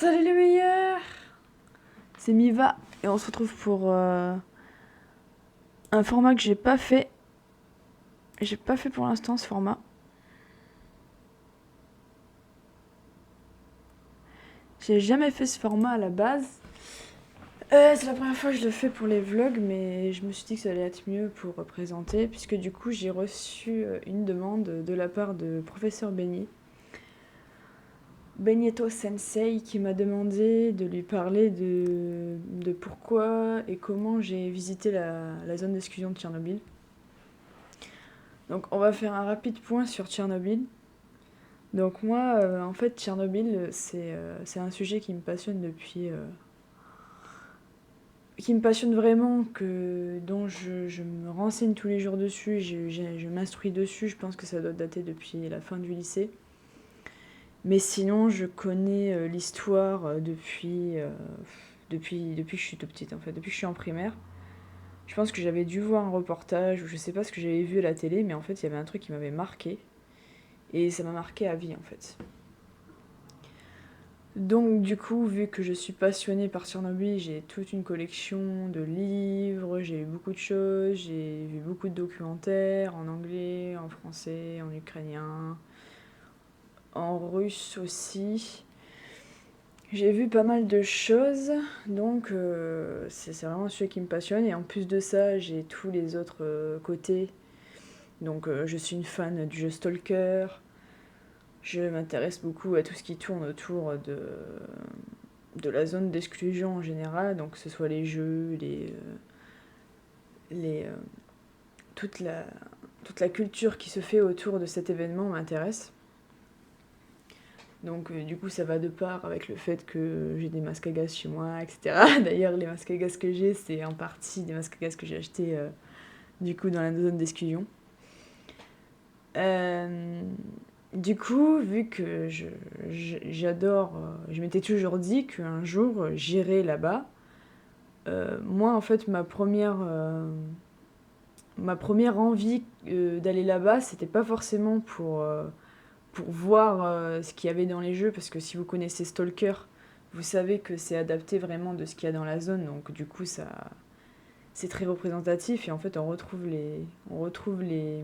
Salut les meilleurs, c'est Miva et on se retrouve pour un format que j'ai pas fait. J'ai pas fait pour l'instant ce format. J'ai jamais fait ce format à la base. C'est la première fois que je le fais pour les vlogs, mais je me suis dit que ça allait être mieux pour présenter, puisque du coup j'ai reçu une demande de la part de professeur Benito Sensei, qui m'a demandé de lui parler de pourquoi et comment j'ai visité la zone d'exclusion de Tchernobyl. Donc on va faire un rapide point sur Tchernobyl. Donc moi, en fait, Tchernobyl, c'est un sujet qui me passionne qui me passionne vraiment, dont je me renseigne tous les jours dessus, je m'instruis dessus. Je pense que ça doit dater depuis la fin du lycée. Mais sinon, je connais l'histoire depuis que je suis toute petite, en fait, depuis que je suis en primaire. Je pense que j'avais dû voir un reportage, ou je sais pas ce que j'avais vu à la télé, mais en fait, il y avait un truc qui m'avait marqué. Et ça m'a marqué à vie, en fait. Donc du coup, vu que je suis passionnée par Tchernobyl, j'ai toute une collection de livres, j'ai lu beaucoup de choses, j'ai vu beaucoup de documentaires en anglais, en français, en ukrainien, en russe aussi. J'ai vu pas mal de choses, donc c'est vraiment un sujet qui me passionne. Et en plus de ça, j'ai tous les autres côtés. Donc je suis une fan du jeu Stalker, je m'intéresse beaucoup à tout ce qui tourne autour de la zone d'exclusion en général, donc que ce soit les jeux, les, toute, la, toute la culture qui se fait autour de cet événement m'intéresse. Donc du coup ça va de part avec le fait que j'ai des masques à gaz chez moi, etc. D'ailleurs les masques à gaz que j'ai, c'est en partie des masques à gaz que j'ai achetés du coup dans la zone d'exclusion. Du coup, vu que j'adore, je m'étais toujours dit qu'un jour j'irais là-bas. Moi, en fait, ma première envie d'aller là-bas, c'était pas forcément pour voir ce qu'il y avait dans les jeux, parce que si vous connaissez Stalker, vous savez que c'est adapté vraiment de ce qu'il y a dans la zone, donc du coup, c'est très représentatif, et en fait, on retrouve les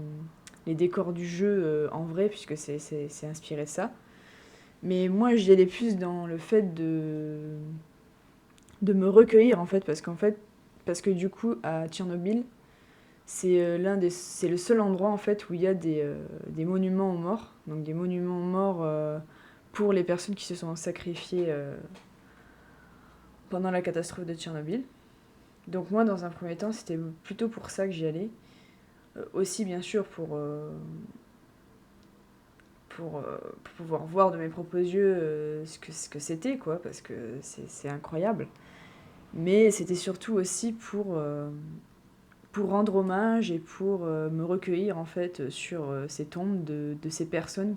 décors du jeu en vrai, puisque c'est inspiré de ça. Mais moi, j'y allais plus dans le fait de me recueillir, en fait, parce que du coup, à Tchernobyl, c'est le seul endroit en fait où il y a des monuments aux morts, donc des monuments aux morts pour les personnes qui se sont sacrifiées pendant la catastrophe de Tchernobyl. Donc moi, dans un premier temps, c'était plutôt pour ça que j'y allais. Aussi, bien sûr, pour pouvoir voir de mes propres yeux ce que c'était, quoi, parce que c'est incroyable. Mais c'était surtout aussi pour rendre hommage et pour me recueillir en fait sur ces tombes de ces personnes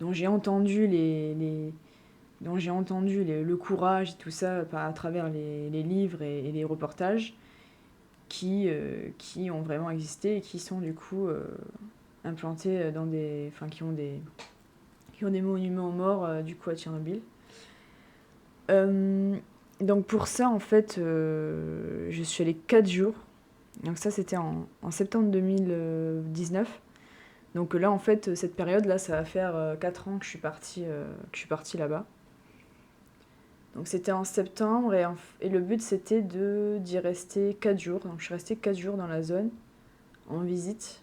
dont j'ai entendu le courage et tout ça à travers les livres et les reportages qui ont vraiment existé et qui sont du coup implantés dans qui ont des monuments aux morts du coup à Tchernobyl. Euh, donc pour ça en fait je suis allée 4 jours. Donc ça, c'était en septembre 2019. Donc là, en fait, cette période-là, ça va faire 4 ans que je suis partie là-bas. Donc c'était en septembre et le but, c'était d'y rester 4 jours. Donc je suis restée 4 jours dans la zone, en visite.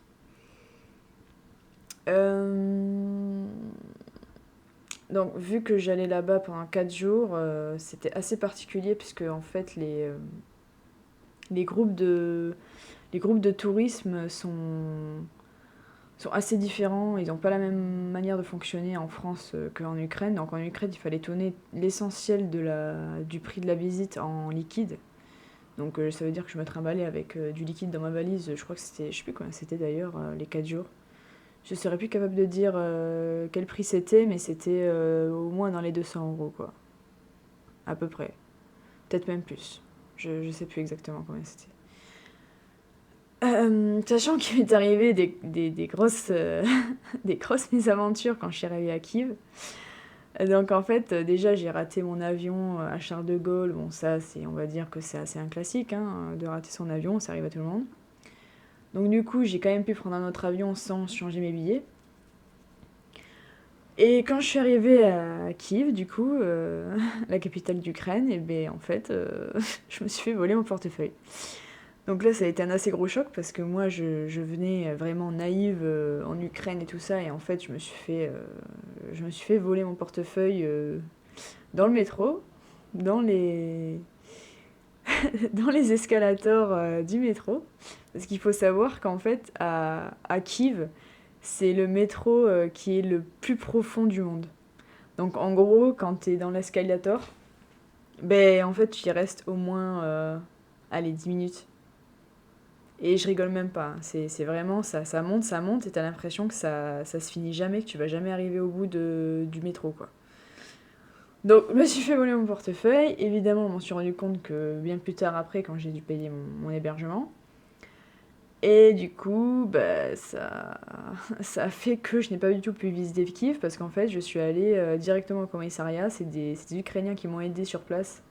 Donc vu que j'allais là-bas pendant 4 jours, c'était assez particulier puisque en fait, les groupes de, les groupes de tourisme sont assez différents, ils n'ont pas la même manière de fonctionner en France qu'en Ukraine. Donc en Ukraine, il fallait tourner l'essentiel du prix de la visite en liquide. Donc ça veut dire que je me trimballais avec du liquide dans ma valise. Je crois que c'était, je sais plus combien c'était d'ailleurs, les 4 jours. Je serais plus capable de dire quel prix c'était, mais c'était au moins dans les 200 € quoi. À peu près. Peut-être même plus. Je sais plus exactement combien c'était. Sachant qu'il m'est arrivé des grosses, des grosses mésaventures quand je suis arrivée à Kiev. Donc en fait, déjà j'ai raté mon avion à Charles de Gaulle. Bon ça, on va dire que c'est assez un classique, hein, de rater son avion, ça arrive à tout le monde. Donc du coup, j'ai quand même pu prendre un autre avion sans changer mes billets. Et quand je suis arrivée à Kiev, du coup, la capitale d'Ukraine, et ben en fait, je me suis fait voler mon portefeuille. Donc là, ça a été un assez gros choc parce que moi, je venais vraiment naïve en Ukraine et tout ça, et en fait, je me suis fait voler mon portefeuille dans le métro, dans les, dans les escalators du métro. Parce qu'il faut savoir qu'en fait, à Kiev, c'est le métro qui est le plus profond du monde. Donc en gros, quand t'es dans l'escalator, ben en fait, tu y restes au moins, allez, 10 minutes. Et je rigole même pas, hein. C'est vraiment ça monte, et t'as l'impression que ça se finit jamais, que tu vas jamais arriver au bout du métro, quoi. Donc, je me suis fait voler mon portefeuille. Évidemment, je m'en suis rendu compte que bien plus tard après, quand j'ai dû payer mon hébergement. Et du coup, bah, ça a fait que je n'ai pas du tout pu visiter Kiev parce qu'en fait, je suis allée directement au commissariat. C'est des Ukrainiens qui m'ont aidé sur place.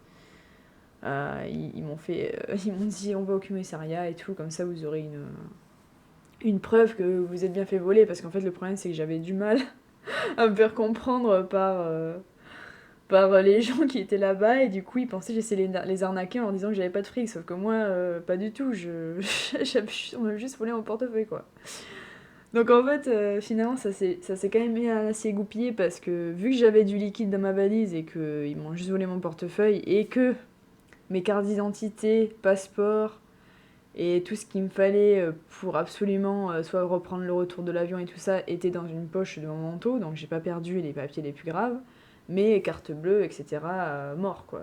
Ils m'ont ils m'ont dit on va au commissariat et tout, comme ça vous aurez une preuve que vous vous êtes bien fait voler. Parce qu'en fait, le problème, c'est que j'avais du mal à me faire comprendre par les gens qui étaient là-bas, et du coup ils pensaient que j'essayais de les arnaquer en leur disant que j'avais pas de fric, sauf que moi pas du tout, on m'a juste volé mon portefeuille, quoi. Donc en fait finalement ça s'est quand même bien assez égoupillé parce que vu que j'avais du liquide dans ma valise et qu'ils m'ont juste volé mon portefeuille et que mes cartes d'identité, passeport et tout ce qu'il me fallait pour absolument soit reprendre le retour de l'avion et tout ça était dans une poche de mon manteau, donc j'ai pas perdu les papiers les plus graves, mais carte bleue, etc., mort, quoi.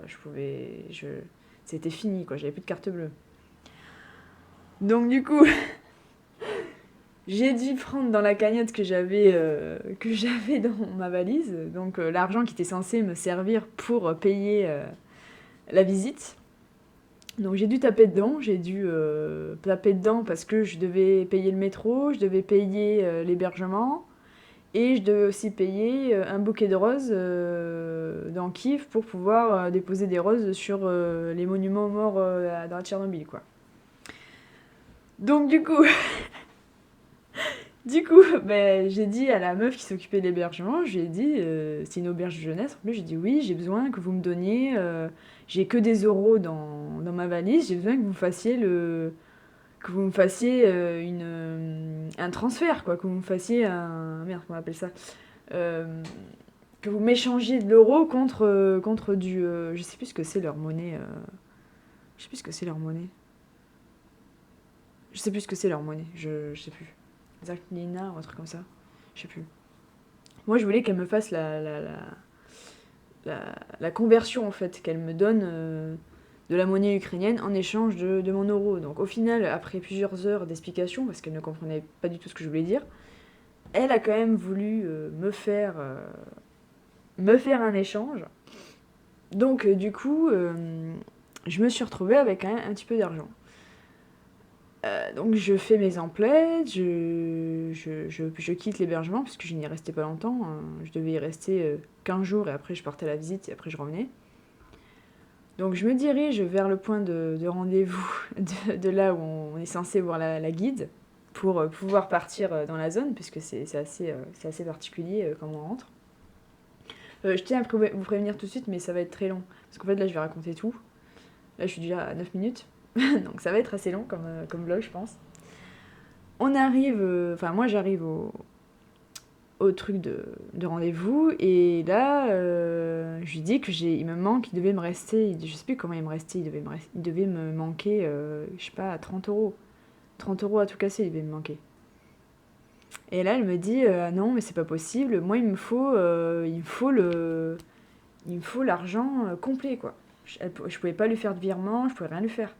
C'était fini, quoi, j'avais plus de carte bleue. Donc du coup, j'ai dû prendre dans la cagnotte que j'avais dans ma valise, donc l'argent qui était censé me servir pour payer la visite. Donc j'ai dû taper dedans parce que je devais payer le métro, je devais payer l'hébergement, et je devais aussi payer un bouquet de roses dans Kiev pour pouvoir déposer des roses sur les monuments aux morts dans Tchernobyl, quoi. Donc du coup, ben, j'ai dit à la meuf qui s'occupait de l'hébergement, je lui ai dit, c'est une auberge de jeunesse, en plus j'ai dit oui, j'ai besoin que vous me donniez, j'ai que des euros dans ma valise, j'ai besoin que vous me fassiez un transfert, quoi, que vous me fassiez un... Merde, comment on appelle ça Euh, Que vous m'échangiez de l'euro contre du... je sais plus ce que c'est leur monnaie. Je sais plus ce que c'est leur monnaie. Je sais plus ce que c'est leur monnaie, je sais plus. Zaklina ou un truc comme ça. Je sais plus. Moi, je voulais qu'elle me fasse la conversion, en fait, qu'elle me donne de la monnaie ukrainienne en échange de mon euro. Donc au final, après plusieurs heures d'explication, parce qu'elle ne comprenait pas du tout ce que je voulais dire, elle a quand même voulu me faire un échange. Donc du coup, je me suis retrouvée avec un petit peu d'argent. Donc je fais mes emplettes, je quitte l'hébergement parce que je n'y restais pas longtemps, hein. Je devais y rester 15 jours et après je partais à la visite et après je revenais. Donc je me dirige vers le point de rendez-vous de là où on est censé voir la guide pour pouvoir partir dans la zone, puisque c'est assez particulier quand on rentre. Je tiens à vous prévenir tout de suite, mais ça va être très long. Parce qu'en fait là je vais raconter tout. Là je suis déjà à 9 minutes. Donc ça va être assez long comme vlog, je pense. On arrive, enfin moi j'arrive au truc de rendez-vous, et là je lui dis que il me manque, il devait me rester, je sais plus comment il me restait, il devait me manquer, je sais pas, 30 euros. 30 euros à tout casser, il devait me manquer. Et là elle me dit non mais c'est pas possible, moi il me faut l'argent complet, quoi. Je pouvais pas lui faire de virement, je pouvais rien lui faire.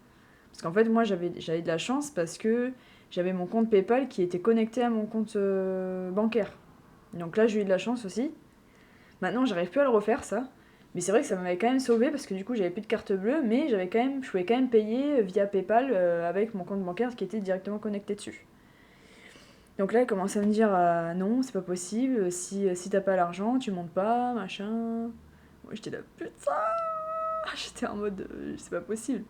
Parce qu'en fait, moi, j'avais de la chance parce que j'avais mon compte PayPal qui était connecté à mon compte bancaire. Donc là, j'ai eu de la chance aussi. Maintenant, j'arrive plus à le refaire, ça. Mais c'est vrai que ça m'avait quand même sauvé parce que du coup, j'avais plus de carte bleue, mais je pouvais quand même payer via PayPal avec mon compte bancaire qui était directement connecté dessus. Donc là, il commence à me dire non, c'est pas possible, si t'as pas l'argent, tu montes pas, machin. Moi j'étais là, putain. J'étais en mode, c'est pas possible.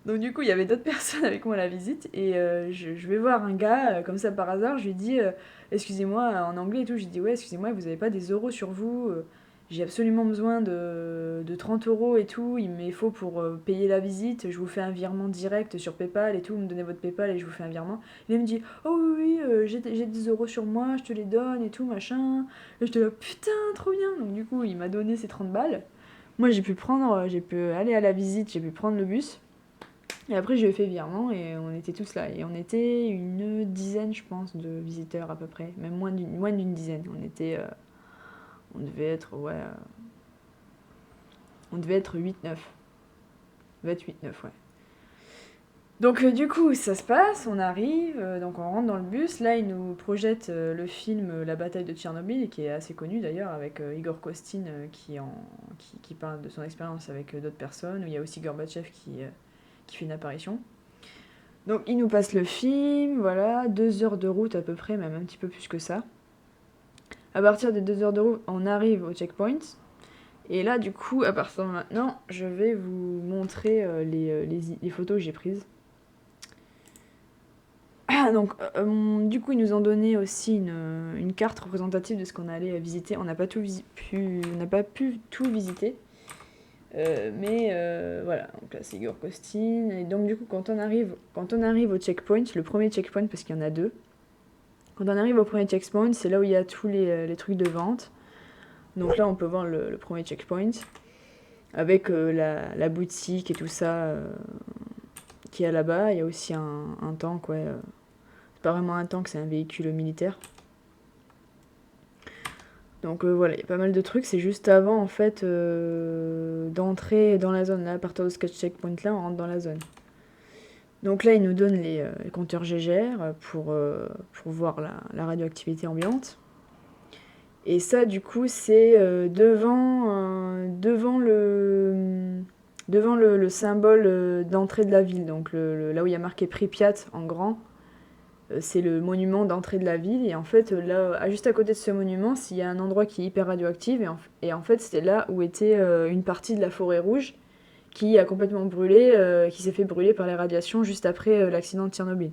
Donc du coup, il y avait d'autres personnes avec moi à la visite et je vais voir un gars, comme ça par hasard, je lui dis excusez-moi, en anglais et tout, je lui dis ouais, excusez-moi, vous avez pas des euros sur vous j'ai absolument besoin de 30 euros et tout, il me faut pour payer la visite, je vous fais un virement direct sur PayPal et tout, vous me donnez votre PayPal et je vous fais un virement. Et il me dit oh oui, oui j'ai 10 euros sur moi, je te les donne et tout, machin. Et j'étais là, putain, trop bien. Donc du coup, il m'a donné ses 30 balles. Moi, j'ai pu aller à la visite, j'ai pu prendre le bus. Et après, je lui ai fait virement et on était tous là. Et on était une dizaine, je pense, de visiteurs à peu près. Même moins d'une dizaine. On devait être, ouais. On devait être 8-9. On devait être 8-9, ouais. Donc, du coup, ça se passe, on arrive, donc on rentre dans le bus. Là, il nous projette le film La bataille de Tchernobyl, qui est assez connu d'ailleurs, avec Igor Kostin qui parle de son expérience avec d'autres personnes. Où il y a aussi Gorbatchev qui fait une apparition. Donc il nous passe le film, voilà, 2 heures de route à peu près, même un petit peu plus que ça. À partir des 2 heures de route, on arrive au checkpoint. Et là, du coup, à partir de maintenant, je vais vous montrer les photos que j'ai prises. Donc, du coup, ils nous ont donné aussi une carte représentative de ce qu'on allait visiter. On n'a pas pu tout visiter. Voilà, donc là c'est Igor Kostin. Et donc du coup quand on arrive au checkpoint, le premier checkpoint parce qu'il y en a deux, quand on arrive au premier checkpoint, c'est là où il y a tous les trucs de vente. Donc là on peut voir le premier checkpoint avec la boutique et tout ça qui est là-bas. Il y a aussi un tank, ouais. C'est pas vraiment un tank, c'est un véhicule militaire. Donc voilà, il y a pas mal de trucs, c'est juste avant en fait d'entrer dans la zone. Là, à partir de ce checkpoint là, on rentre dans la zone. Donc là, ils nous donnent les compteurs GGR pour voir la radioactivité ambiante. Et ça, du coup, c'est devant le symbole d'entrée de la ville. Donc là où il y a marqué Pripyat en grand, c'est le monument d'entrée de la ville. Et en fait, là, juste à côté de ce monument, il y a un endroit qui est hyper radioactif. Et en fait, c'était là où était une partie de la forêt rouge qui a complètement brûlé, qui s'est fait brûler par les radiations juste après l'accident de Tchernobyl.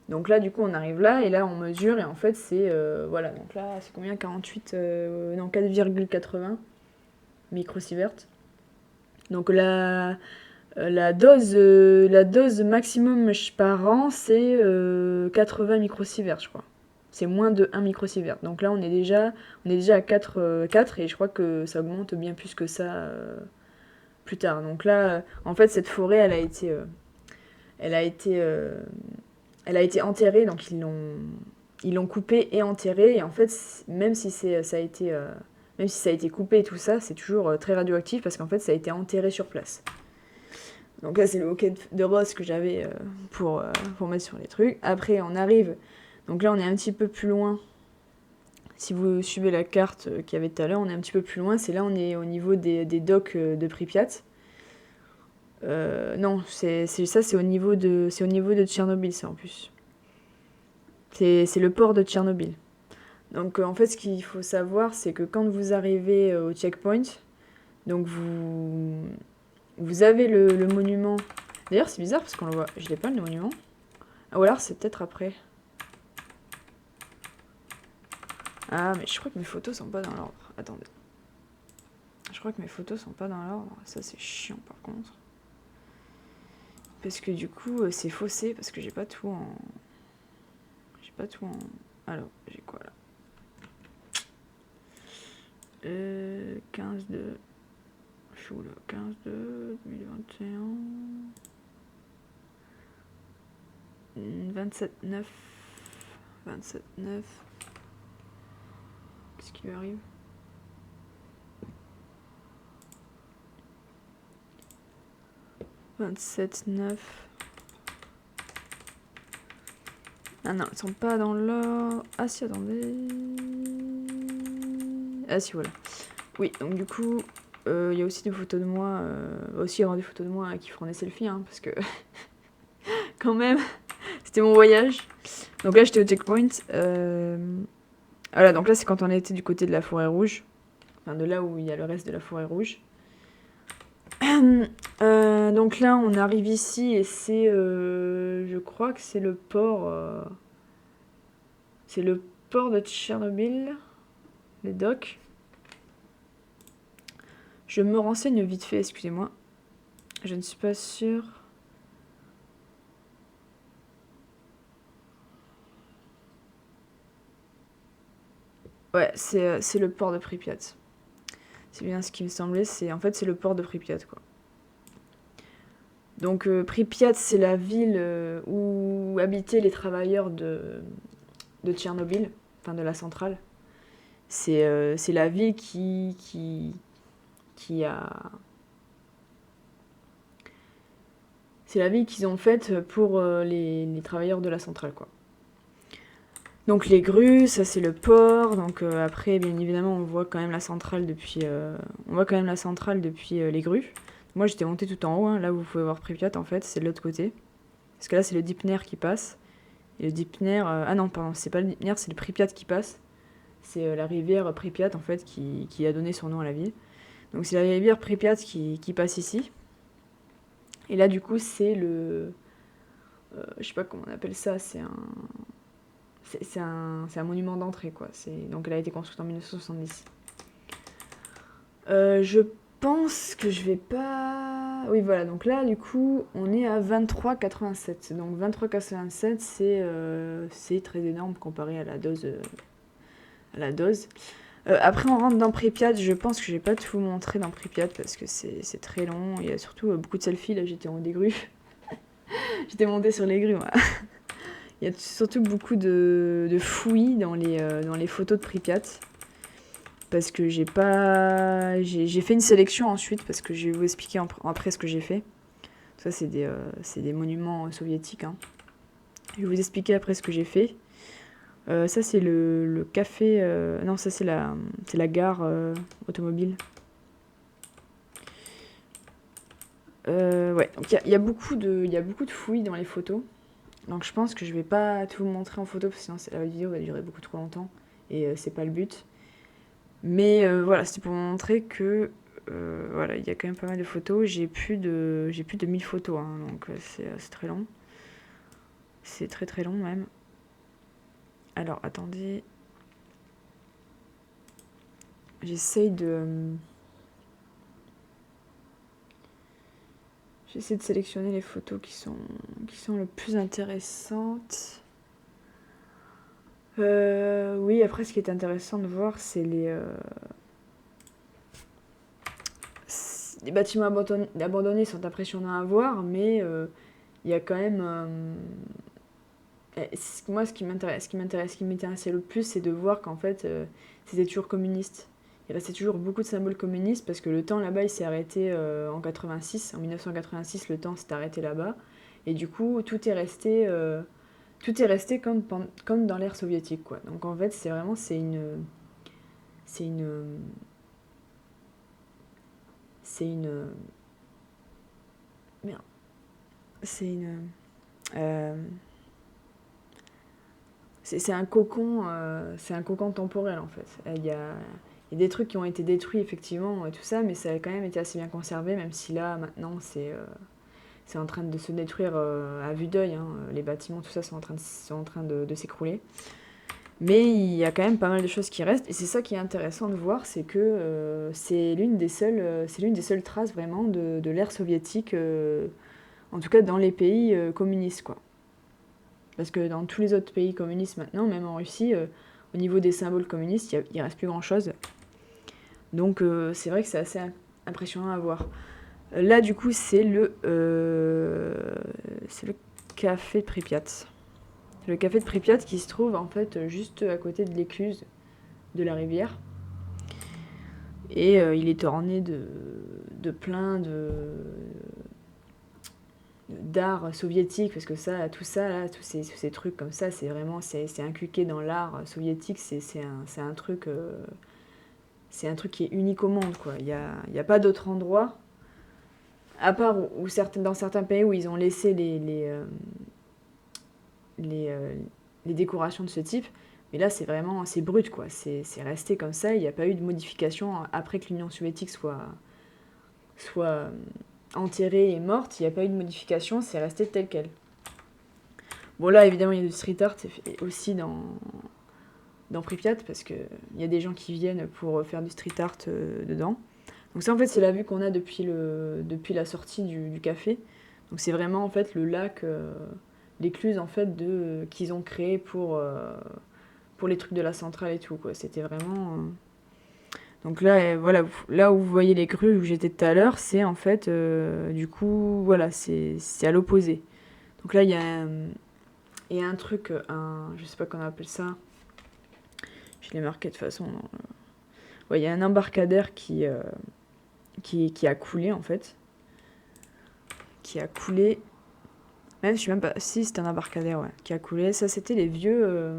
Donc là, du coup, on arrive là, et là, on mesure, et en fait, c'est... voilà, donc là, c'est combien 48... non, 4,80 microsieverts. Donc la dose maximum par an, c'est 80 microsieverts, je crois. C'est moins de 1 microsievert. Donc là, on est déjà à 4, et je crois que ça augmente bien plus que ça plus tard. Donc là, en fait, cette forêt, elle a été enterrée, donc ils l'ont coupée et enterrée. Et en fait, même si ça a été coupé et tout ça, c'est toujours très radioactif parce qu'en fait, ça a été enterré sur place. Donc là, c'est le hockey de rose que j'avais pour mettre sur les trucs. Après, on arrive. Donc là, on est un petit peu plus loin. Si vous suivez la carte qu'il y avait tout à l'heure, on est un petit peu plus loin. C'est là, on est au niveau des docks de Pripyat. Non, c'est au niveau de Tchernobyl, ça en plus. C'est le port de Tchernobyl. Donc en fait, ce qu'il faut savoir, c'est que quand vous arrivez au checkpoint, donc vous avez le monument. D'ailleurs, c'est bizarre parce qu'on le voit. Je l'ai pas le monument. Ah, ou alors c'est peut-être après. Ah, mais je crois que mes photos sont pas dans l'ordre. Attendez. Je crois que mes photos sont pas dans l'ordre. Ça, c'est chiant par contre. Parce que du coup, c'est faussé parce que j'ai pas tout en. Alors, j'ai quoi là 15 de. Je suis où là 15 de 2021. 27-9. 27-9. Qu'est-ce qui lui arrive ? « 27-9. » Ah non, ils sont pas dans l'ordre. Ah si, attendez. Ah si, voilà. Oui, donc du coup, il y a aussi des photos de moi. Aussi, il y aura des photos de moi qui feront des selfies, hein, parce que quand même, c'était mon voyage. Donc là, j'étais au checkpoint. Voilà, donc là, c'est quand on était du côté de la forêt rouge. Enfin, de là où il y a le reste de la forêt rouge. Donc là, on arrive ici et c'est... je crois que c'est le port... c'est le port de Tchernobyl. Les docks. Je me renseigne vite fait, excusez-moi. Je ne suis pas sûre. Ouais, c'est le port de Pripyat. C'est bien ce qui me semblait. En fait, c'est le port de Pripyat, quoi. Donc, Pripyat, c'est la ville où habitaient les travailleurs de Tchernobyl, enfin de la centrale. C'est la ville qui a... C'est la ville qu'ils ont faite pour les travailleurs de la centrale, quoi. Donc les grues, ça c'est le port. Donc après, bien évidemment, on voit quand même la centrale depuis, les grues. Moi, j'étais montée tout en haut. Hein. Là, vous pouvez voir Pripyat, en fait, c'est de l'autre côté. Parce que là, c'est le Dnipner qui passe. Et le Dnipner... ah non, pardon, c'est pas le Dnipner, c'est le Pripyat qui passe. C'est la rivière Pripyat, en fait, qui a donné son nom à la ville. Donc c'est la rivière Pripyat qui passe ici. Et là, du coup, c'est le... je sais pas comment on appelle ça, c'est un monument d'entrée, quoi. Donc elle a été construite en 1970. Je pense que je vais pas... Oui, voilà, donc là, du coup, on est à 23,87. Donc 23,87, c'est très énorme comparé à la dose. Après, on rentre dans Pripyat. Je pense que je vais pas tout vous montrer dans Pripyat parce que c'est très long. Il y a surtout beaucoup de selfies. Là, j'étais en des grues. J'étais montée sur les grues, moi. Il y a surtout beaucoup de fouillis dans les photos de Pripyat. Parce que j'ai fait une sélection ensuite, parce que je vais vous expliquer après ce que j'ai fait. Ça, c'est des monuments soviétiques. Hein. Je vais vous expliquer après ce que j'ai fait. Ça, c'est le café... non, ça, c'est la gare automobile. Ouais, donc il y a beaucoup de fouilles dans les photos. Donc je pense que je vais pas tout vous montrer en photo, parce que sinon la vidéo va durer beaucoup trop longtemps. Et c'est pas le but. Mais voilà, c'était pour vous montrer que voilà, il y a quand même pas mal de photos. J'ai plus de 1000 photos, hein, donc c'est très long. C'est très très long même. Alors attendez. J'essaie de sélectionner les photos qui sont le plus intéressantes. Oui, après, ce qui est intéressant de voir, c'est les bâtiments abandonnés sont impressionnants à voir, mais il y a quand même... moi, ce qui m'intéressait le plus, c'est de voir qu'en fait, c'était toujours communiste. Il restait toujours beaucoup de symboles communistes, parce que le temps là-bas, il s'est arrêté en 86. En 1986, le temps s'est arrêté là-bas. Et du coup, tout est resté comme dans l'ère soviétique, quoi. Donc en fait, c'est une merde, euh, c'est un cocon, temporel, en fait. Il y a des trucs qui ont été détruits, effectivement, et tout ça, mais ça a quand même été assez bien conservé, même si là, maintenant, c'est en train de se détruire à vue d'œil. Hein. Les bâtiments, tout ça, sont en train de s'écrouler. Mais il y a quand même pas mal de choses qui restent. Et c'est ça qui est intéressant de voir, c'est que c'est l'une des seules traces vraiment de l'ère soviétique, en tout cas dans les pays communistes, quoi. Parce que dans tous les autres pays communistes maintenant, même en Russie, au niveau des symboles communistes, il reste plus grand-chose. Donc c'est vrai que c'est assez impressionnant à voir. Là, du coup, c'est le café de Pripyat. Le café de Pripyat qui se trouve en fait juste à côté de l'écluse de la rivière. Et il est orné de plein d'art soviétique, parce que tout ça, là, tous ces trucs comme ça, c'est vraiment c'est inculqué dans l'art soviétique. C'est un truc qui est unique au monde, quoi. Il y a pas d'autre endroit, à part dans certains pays où ils ont laissé les les décorations de ce type. Mais là, c'est brut, quoi. C'est resté comme ça. Il n'y a pas eu de modification après que l'Union soviétique soit enterrée et morte. Il n'y a pas eu de modification, c'est resté tel quel. Bon, là, évidemment, il y a du street art aussi dans Pripyat, parce qu'il y a des gens qui viennent pour faire du street art dedans. Donc ça, en fait, c'est la vue qu'on a depuis la sortie du café. Donc c'est vraiment, en fait, le lac, l'écluse, en fait, qu'ils ont créé pour les trucs de la centrale et tout, quoi. C'était vraiment... Donc là, voilà, là où vous voyez les grues où j'étais tout à l'heure, c'est en fait, du coup, voilà, c'est à l'opposé. Donc là, il y a un truc, je sais pas comment on appelle ça. Je l'ai marqué de toute façon. Ouais, il y a un embarcadère qui a coulé, en fait. Qui a coulé. Même, je sais même pas. Si, c'était un embarcadère, ouais. Qui a coulé. Ça, c'était les vieux.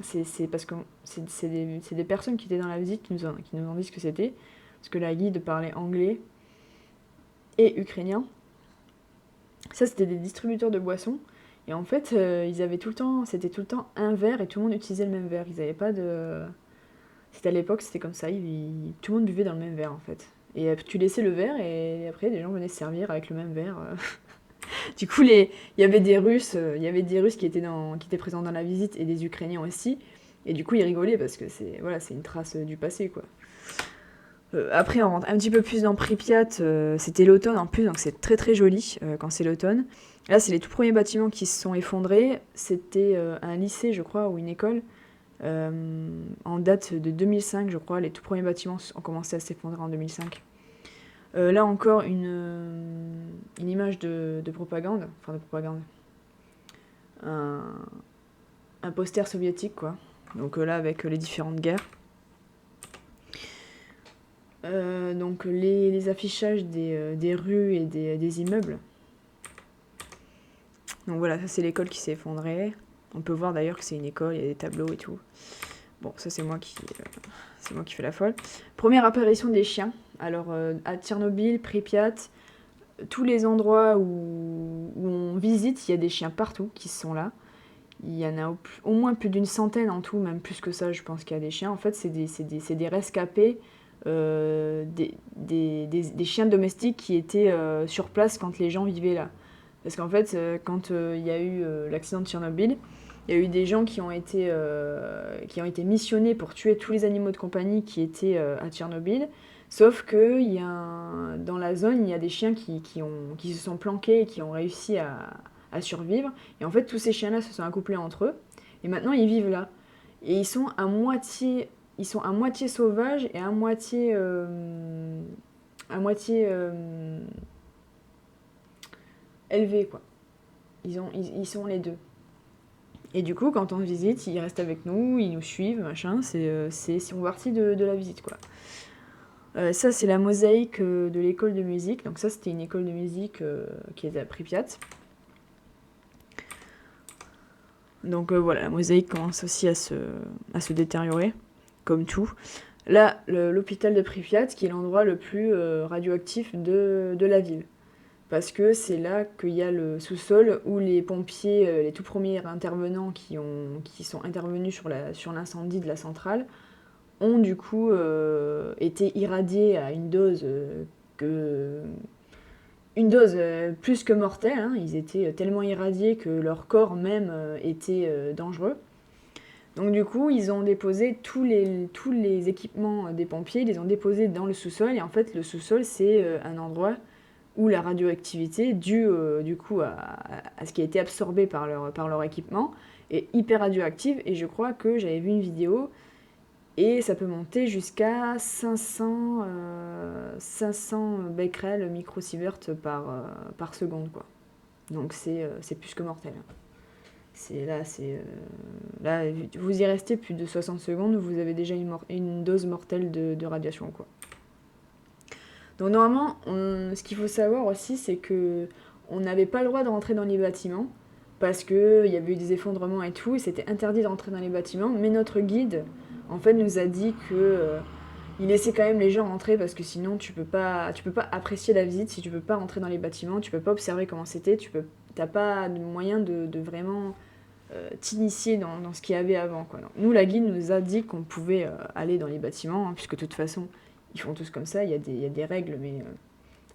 C'est parce que c'est des personnes qui étaient dans la visite qui nous ont dit ce que c'était. Parce que la guide parlait anglais et ukrainien. Ça, c'était des distributeurs de boissons. Et en fait, c'était tout le temps un verre et tout le monde utilisait le même verre. Ils n'avaient pas de. C'était à l'époque, c'était comme ça. Tout le monde buvait dans le même verre, en fait. Et tu laissais le verre et après, des gens venaient se servir avec le même verre. Du coup, il y avait des Russes, qui étaient présents dans la visite et des Ukrainiens aussi. Et du coup, ils rigolaient parce que c'est une trace du passé, quoi. Après, on rentre un petit peu plus dans Pripyat. C'était l'automne en plus, donc c'est très très joli quand c'est l'automne. Là, c'est les tout premiers bâtiments qui se sont effondrés. C'était un lycée, je crois, ou une école. En date de 2005, je crois, les tout premiers bâtiments ont commencé à s'effondrer en 2005. Là encore, une image de propagande. Enfin, de propagande. Un poster soviétique, quoi. Donc là, avec les différentes guerres. Donc les affichages des rues et des immeubles. Donc voilà, ça c'est l'école qui s'est effondrée. On peut voir d'ailleurs que c'est une école, il y a des tableaux et tout. Bon, ça c'est moi qui fais la folle. Première apparition des chiens. Alors à Tchernobyl, Pripyat, tous les endroits où on visite, il y a des chiens partout qui sont là. Il y en a au moins plus d'une centaine en tout, même plus que ça, je pense qu'il y a des chiens. En fait, c'est des rescapés, des chiens domestiques qui étaient sur place quand les gens vivaient là. Parce qu'en fait, quand il y a eu l'accident de Tchernobyl, il y a eu des gens qui ont été missionnés pour tuer tous les animaux de compagnie qui étaient à Tchernobyl. Sauf que dans la zone, il y a des chiens qui se sont planqués et qui ont réussi à survivre. Et en fait, tous ces chiens-là se sont accouplés entre eux. Et maintenant, ils vivent là. Et ils sont à moitié sauvages et à moitié élevés, quoi. Ils sont les deux. Et du coup, quand on visite, ils restent avec nous, ils nous suivent, machin. Ils font partie de la visite, quoi. Ça, c'est la mosaïque de l'école de musique. Donc ça, c'était une école de musique qui était à Pripyat. Donc voilà, la mosaïque commence aussi à se détériorer, comme tout. Là, l'hôpital de Pripyat, qui est l'endroit le plus radioactif de la ville. Parce que c'est là qu'il y a le sous-sol où les pompiers, les tout premiers intervenants qui sont intervenus sur l'incendie de la centrale, ont du coup été irradiés à une dose plus que mortelle. Hein. Ils étaient tellement irradiés que leur corps même était dangereux. Donc du coup, ils ont déposé tous les équipements des pompiers, ils les ont déposés dans le sous-sol. Et en fait, le sous-sol, c'est un endroit où la radioactivité, due du coup à ce qui a été absorbé par leur équipement, est hyper radioactive. Et je crois que j'avais vu une vidéo, et ça peut monter jusqu'à 500 becquerels microsievert par seconde, quoi. Donc c'est plus que mortel. Là, vous y restez plus de 60 secondes, vous avez déjà une dose mortelle de radiation, quoi. Donc normalement, ce qu'il faut savoir aussi, c'est que on n'avait pas le droit de rentrer dans les bâtiments parce qu'il y avait eu des effondrements et tout, et c'était interdit de rentrer dans les bâtiments. Mais notre guide, en fait, nous a dit que il laissait quand même les gens rentrer parce que sinon tu peux pas apprécier la visite si tu peux pas rentrer dans les bâtiments, tu peux pas observer comment c'était, t'as pas de moyen de vraiment t'initier dans ce qu'il y avait avant, quoi. Donc, nous, la guide nous a dit qu'on pouvait aller dans les bâtiments, hein, puisque de toute façon, ils font tous comme ça, il y a des règles, mais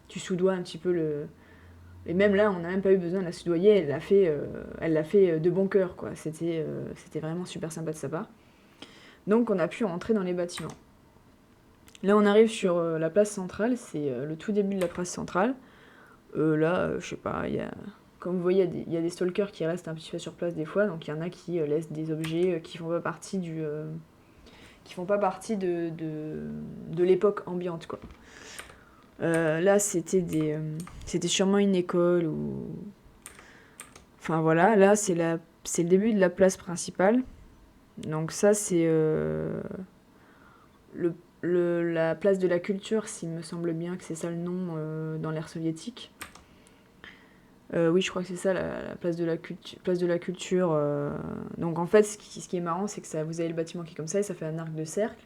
tu soudoies un petit peu le... Et même là, on n'a même pas eu besoin de la soudoyer, elle l'a fait de bon cœur, quoi. C'était vraiment super sympa de sa part. Donc on a pu rentrer dans les bâtiments. Là, on arrive sur la place centrale, c'est le tout début de la place centrale. Là, je sais pas, comme vous voyez, il y a des stalkers qui restent un petit peu sur place des fois, donc il y en a qui laissent des objets qui font pas partie de l'époque ambiante, quoi. Là, c'était sûrement une école ou... Enfin voilà, là, c'est le début de la place principale. Donc ça, c'est la place de la culture, s'il me semble bien que c'est ça le nom dans l'ère soviétique. Oui, je crois que c'est ça, la place de la culture. Donc en fait, ce qui est marrant, c'est que vous avez le bâtiment qui est comme ça, et ça fait un arc de cercle,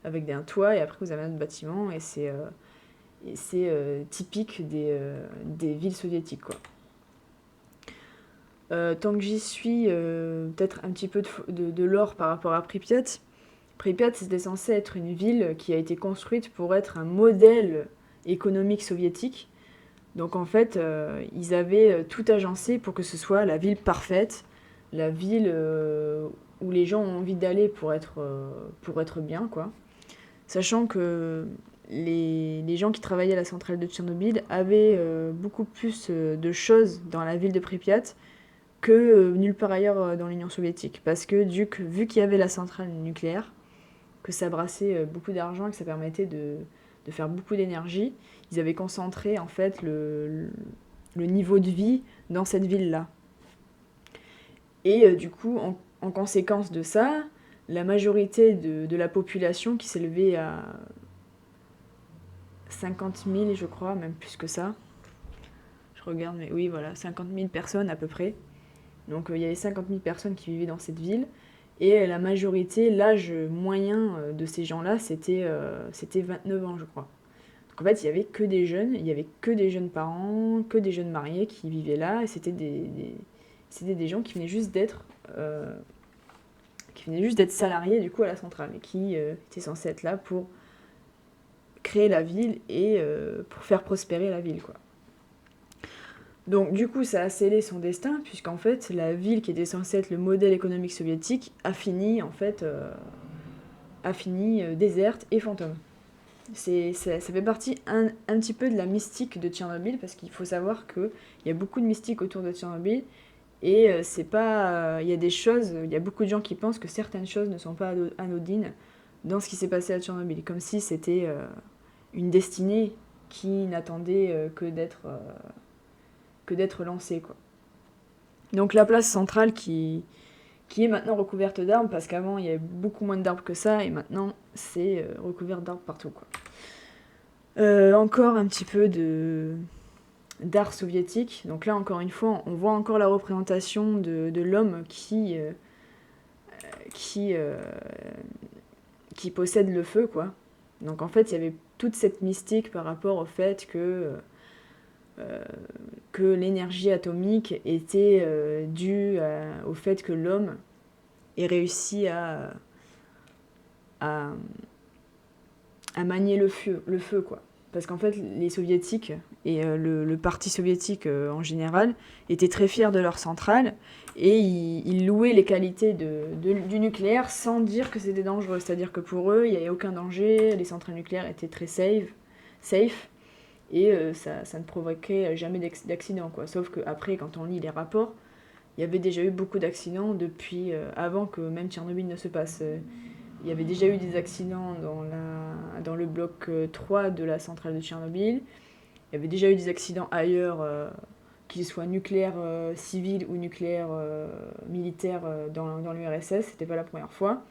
avec un toit, et après vous avez un autre bâtiment, et c'est typique des villes soviétiques, quoi. Tant que j'y suis, peut-être un petit peu de lore par rapport à Pripyat. Pripyat, c'était censé être une ville qui a été construite pour être un modèle économique soviétique. Donc en fait, ils avaient tout agencé pour que ce soit la ville parfaite, la ville où les gens ont envie d'aller pour être bien, quoi. Sachant que les gens qui travaillaient à la centrale de Tchernobyl avaient beaucoup plus de choses dans la ville de Pripyat que nulle part ailleurs dans l'Union soviétique. Parce que vu qu'il y avait la centrale nucléaire, que ça brassait beaucoup d'argent et que ça permettait de faire beaucoup d'énergie, ils avaient concentré en fait le niveau de vie dans cette ville-là. Et du coup, en conséquence de ça, la majorité de la population qui s'élevait à 50 000, je crois, même plus que ça. Je regarde, mais oui, voilà, 50 000 personnes à peu près. Donc il y avait 50 000 personnes qui vivaient dans cette ville. Et la majorité, l'âge moyen de ces gens-là, c'était 29 ans, je crois. Donc en fait, il n'y avait que des jeunes, il n'y avait que des jeunes parents, que des jeunes mariés qui vivaient là. Et c'était des gens qui venaient juste d'être salariés du coup à la centrale et qui étaient censés être là pour créer la ville et pour faire prospérer la ville, quoi. Donc du coup, ça a scellé son destin, puisqu'en fait, la ville qui était censée être le modèle économique soviétique a fini déserte et fantôme. Ça fait partie un petit peu de la mystique de Tchernobyl, parce qu'il faut savoir qu'il y a beaucoup de mystique autour de Tchernobyl, et c'est pas... Il y a des choses, il y a beaucoup de gens qui pensent que certaines choses ne sont pas anodines dans ce qui s'est passé à Tchernobyl, comme si c'était une destinée qui n'attendait que d'être lancée, quoi. Donc la place centrale qui est maintenant recouverte d'arbres, parce qu'avant il y avait beaucoup moins d'arbres que ça, et maintenant c'est recouvert d'arbres partout, quoi. Encore un petit peu d'art soviétique. Donc là, encore une fois, on voit encore la représentation de l'homme qui possède le feu, quoi. Donc en fait, il y avait toute cette mystique par rapport au fait que l'énergie atomique était due au fait que l'homme ait réussi à manier le feu, quoi. Parce qu'en fait, les soviétiques et le parti soviétique en général étaient très fiers de leur centrale et ils louaient les qualités du nucléaire sans dire que c'était dangereux. C'est-à-dire que pour eux, il n'y avait aucun danger, les centrales nucléaires étaient très safe et ça ne provoquait jamais d'accident, quoi. Sauf qu'après, quand on lit les rapports, il y avait déjà eu beaucoup d'accidents depuis avant que même Tchernobyl ne se passe. Il y avait déjà eu des accidents dans le bloc 3 de la centrale de Tchernobyl. Il y avait déjà eu des accidents ailleurs, qu'ils soient nucléaires civils ou nucléaires militaires dans l'URSS. C'était pas la première fois.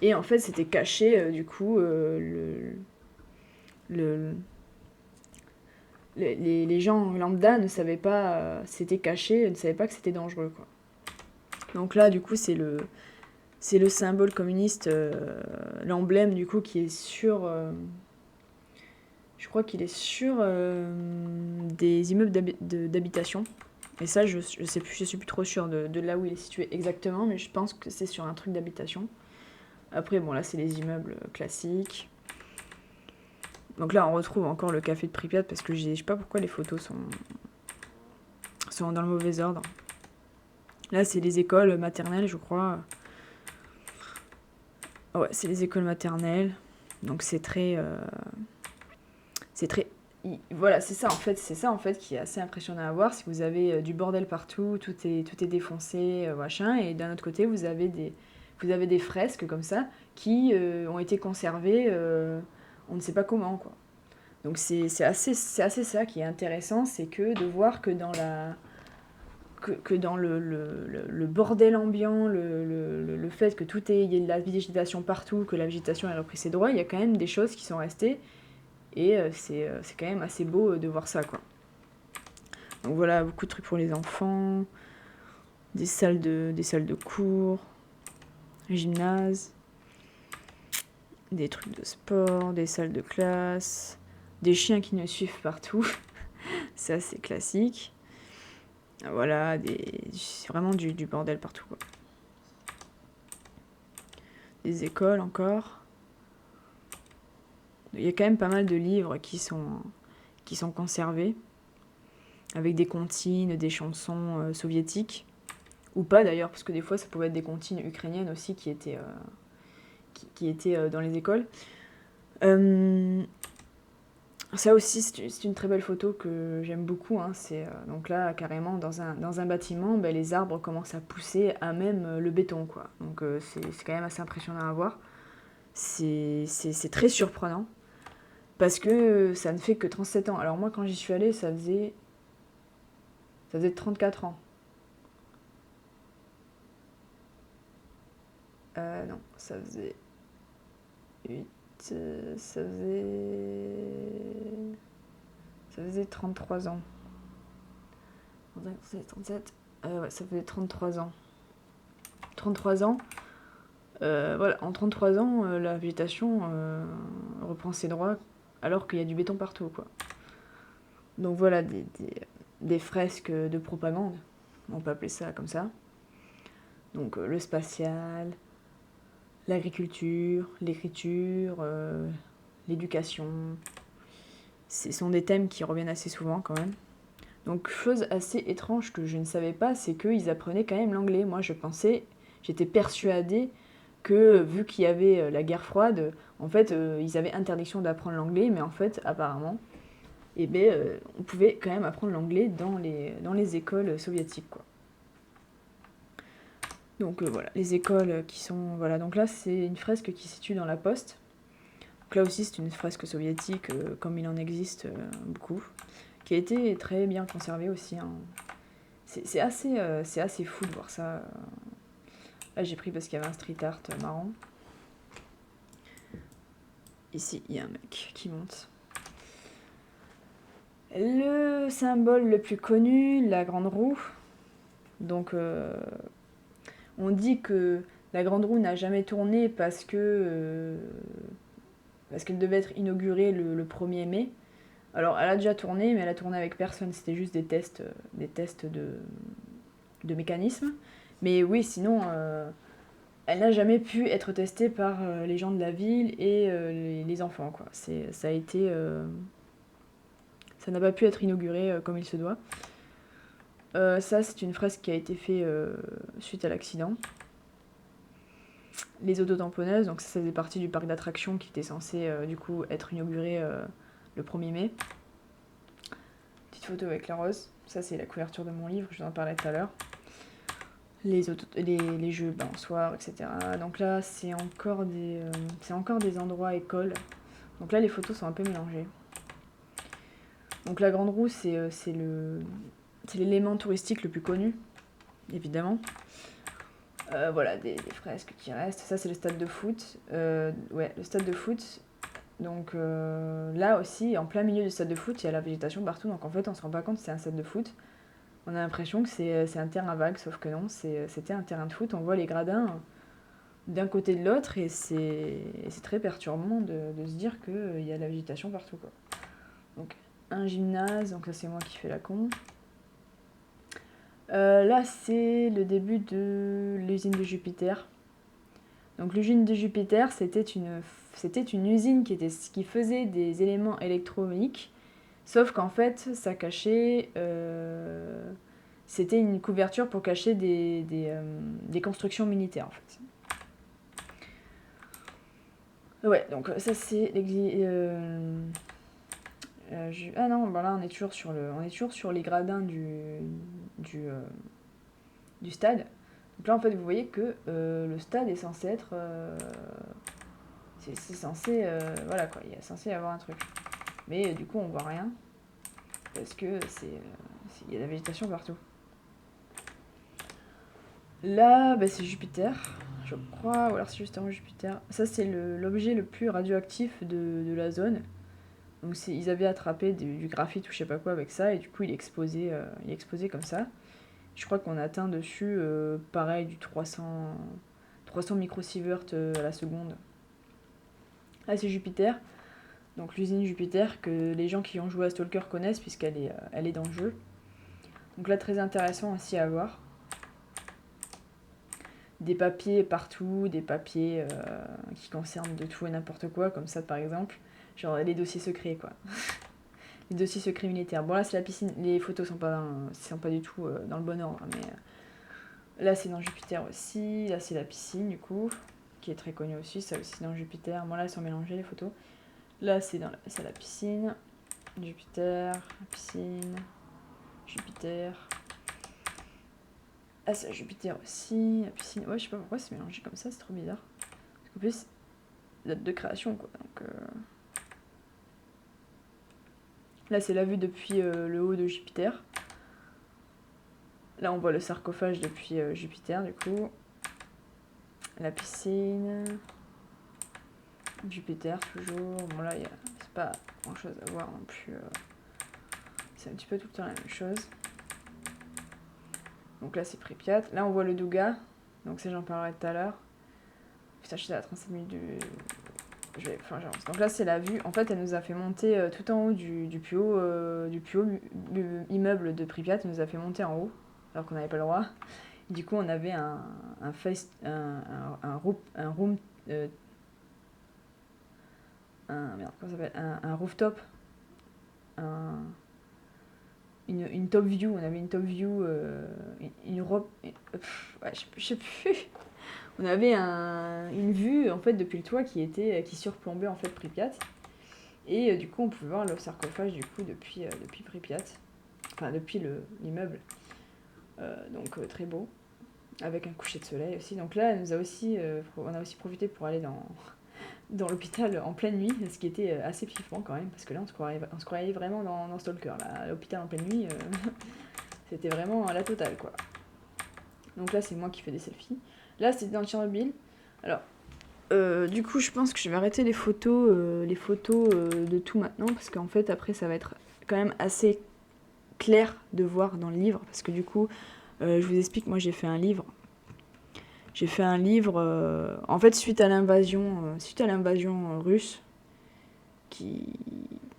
Et en fait, c'était caché, du coup, les gens lambda ne savaient pas, c'était caché, ne savaient pas que c'était dangereux, quoi. Donc là, du coup, c'est le symbole communiste, l'emblème, du coup, qui est sur... je crois qu'il est sur des immeubles d'habitation. Et ça, je sais plus, je suis plus trop sûre de là où il est situé exactement, mais je pense que c'est sur un truc d'habitation. Après, bon, là, c'est les immeubles classiques. Donc là, on retrouve encore le café de Pripyat parce que je sais pas pourquoi les photos sont dans le mauvais ordre. Là, c'est les écoles maternelles, je crois. Ouais, c'est les écoles maternelles. Donc c'est très... voilà, c'est ça en fait qui est assez impressionnant à voir. Si vous avez du bordel partout, tout est défoncé, machin, et d'un autre côté, vous avez des fresques comme ça qui ont été conservées, on ne sait pas comment, quoi. Donc c'est assez ça qui est intéressant, c'est que de voir que dans le bordel ambiant, le fait que il y ait de la végétation partout, que la végétation ait repris ses droits, il y a quand même des choses qui sont restées. Et c'est quand même assez beau de voir ça, quoi. Donc voilà, beaucoup de trucs pour les enfants, des salles de cours, gymnase, des trucs de sport, des salles de classe, des chiens qui nous suivent partout. C'est assez classique. Voilà, vraiment du bordel partout, quoi. Des écoles encore. Il y a quand même pas mal de livres qui sont conservés, avec des comptines, des chansons soviétiques, ou pas d'ailleurs, parce que des fois ça pouvait être des comptines ukrainiennes aussi qui étaient dans les écoles. Ça aussi, c'est une très belle photo que j'aime beaucoup, hein. Donc là, carrément, dans un bâtiment, ben, les arbres commencent à pousser à même le béton, quoi. Donc c'est quand même assez impressionnant à voir. C'est très surprenant, parce que ça ne fait que 37 ans. Alors moi, quand j'y suis allée, ça faisait 34 ans. Non, ça faisait 8, ça faisait 33 ans. 37, ouais, ça faisait 33 ans. 33 ans, voilà, en 33 ans, la végétation reprend ses droits alors qu'il y a du béton partout, quoi. Donc voilà, des fresques de propagande, on peut appeler ça comme ça. Donc le spatial, l'agriculture, l'écriture, l'éducation. Ce sont des thèmes qui reviennent assez souvent quand même. Donc chose assez étrange que je ne savais pas, c'est qu'ils apprenaient quand même l'anglais. Moi j'étais persuadée que vu qu'il y avait la guerre froide, en fait ils avaient interdiction d'apprendre l'anglais, mais en fait apparemment, on pouvait quand même apprendre l'anglais dans les écoles soviétiques, quoi. Donc voilà, les écoles qui sont... Voilà, donc là c'est une fresque qui se situe dans la Poste. Donc là aussi c'est une fresque soviétique, comme il en existe beaucoup, qui a été très bien conservée aussi, hein. C'est assez fou de voir ça. Là j'ai pris parce qu'il y avait un street art marrant. Ici il y a un mec qui monte. Le symbole le plus connu, la grande roue. Donc on dit que la grande roue n'a jamais tourné parce qu'elle devait être inaugurée le 1er mai. Alors elle a déjà tourné, mais elle a tourné avec personne, c'était juste des tests de mécanisme. Mais oui, sinon, elle n'a jamais pu être testée par les gens de la ville et les enfants, quoi. Ça n'a pas pu être inauguré comme il se doit. Ça, c'est une fresque qui a été faite suite à l'accident. Les autotamponneuses, donc ça faisait partie du parc d'attractions qui était censé du coup être inauguré le 1er mai. Petite photo avec la rose. Ça, c'est la couverture de mon livre, je vous en parlais tout à l'heure. Les jeux balançoires, etc. Donc là, c'est encore des endroits écoles. Donc là, les photos sont un peu mélangées. Donc la grande roue, c'est l'élément touristique le plus connu, évidemment. Voilà, des fresques qui restent. Ça, c'est le stade de foot. Ouais, le stade de foot. Donc là aussi, en plein milieu du stade de foot, il y a la végétation partout. Donc en fait, on se rend pas compte que c'est un stade de foot. On a l'impression que c'est un terrain vague, sauf que non, c'était un terrain de foot. On voit les gradins d'un côté de l'autre et c'est très perturbant de se dire qu'il y a de la végétation partout, quoi. Donc un gymnase, donc ça c'est moi qui fais la con. Là, c'est le début de l'usine de Jupiter. Donc l'usine de Jupiter, c'était une usine qui faisait des éléments électroniques, sauf qu'en fait, ça cachait... c'était une couverture pour cacher des constructions militaires, en fait. Ouais, donc ça c'est ah non, bah là on est toujours sur les gradins du, euh, du stade. Donc là en fait vous voyez que le stade est censé être... c'est censé... voilà quoi, il est censé y avoir un truc. Mais du coup on voit rien, parce que il y a de la végétation partout. Là, bah, c'est Jupiter, je crois, ou alors c'est justement Jupiter. Ça c'est l'objet le plus radioactif de la zone. Donc ils avaient attrapé du graphite ou je sais pas quoi avec ça, et du coup il est exposé comme ça. Je crois qu'on atteint dessus, pareil, du 300 microsieverts à la seconde. Là c'est Jupiter, donc l'usine Jupiter que les gens qui ont joué à Stalker connaissent elle est dans le jeu. Donc là très intéressant aussi à voir. Des papiers partout, des papiers qui concernent de tout et n'importe quoi, comme ça par exemple. Genre les dossiers secrets quoi. Les dossiers secrets militaires. Bon là c'est la piscine, les photos sont pas du tout dans le bon ordre, mais là c'est dans Jupiter aussi, là c'est la piscine du coup, qui est très connue aussi, ça aussi dans Jupiter. Bon là elles sont mélangées les photos. Là c'est la piscine, Jupiter, la piscine, Jupiter. Ah c'est Jupiter aussi, la piscine. Ouais je sais pas pourquoi c'est mélangé comme ça, c'est trop bizarre. Parce qu'en plus, date de création quoi, donc... Là, c'est la vue depuis le haut de Jupiter. Là, on voit le sarcophage depuis Jupiter, du coup. La piscine. Jupiter, toujours. Bon, là, c'est pas grand-chose à voir non plus. C'est un petit peu tout le temps la même chose. Donc là, c'est Pripyat. Là, on voit le Douga. Donc ça, j'en parlerai tout à l'heure. Putain, je suis à 35 minutes du... j'avance. Donc là, c'est la vue. En fait, elle nous a fait monter tout en haut du plus haut immeuble de Pripyat. Elle nous a fait monter en haut, alors qu'on n'avait pas le droit. Et du coup, on avait un room... merde, comment ça s'appelle, un rooftop. Une top view. On avait une top view... une robe... ouais, je sais plus. On avait une vue en fait depuis le toit qui surplombait en fait Pripyat, et du coup on pouvait voir le sarcophage du coup depuis Pripyat, enfin depuis l'immeuble, donc très beau, avec un coucher de soleil aussi. Donc là on a aussi profité pour aller dans l'hôpital en pleine nuit, ce qui était assez flippant quand même, parce que là on se croyait vraiment dans Stalker. Là, l'hôpital en pleine nuit, c'était vraiment la totale quoi. Donc là c'est moi qui fais des selfies. Là, c'était dans Tchernobyl. Alors, du coup, je pense que je vais arrêter les photos de tout maintenant, parce qu'en fait, après, ça va être quand même assez clair de voir dans le livre, parce que du coup, je vous explique, moi, j'ai fait un livre. En fait, suite à l'invasion russe, qui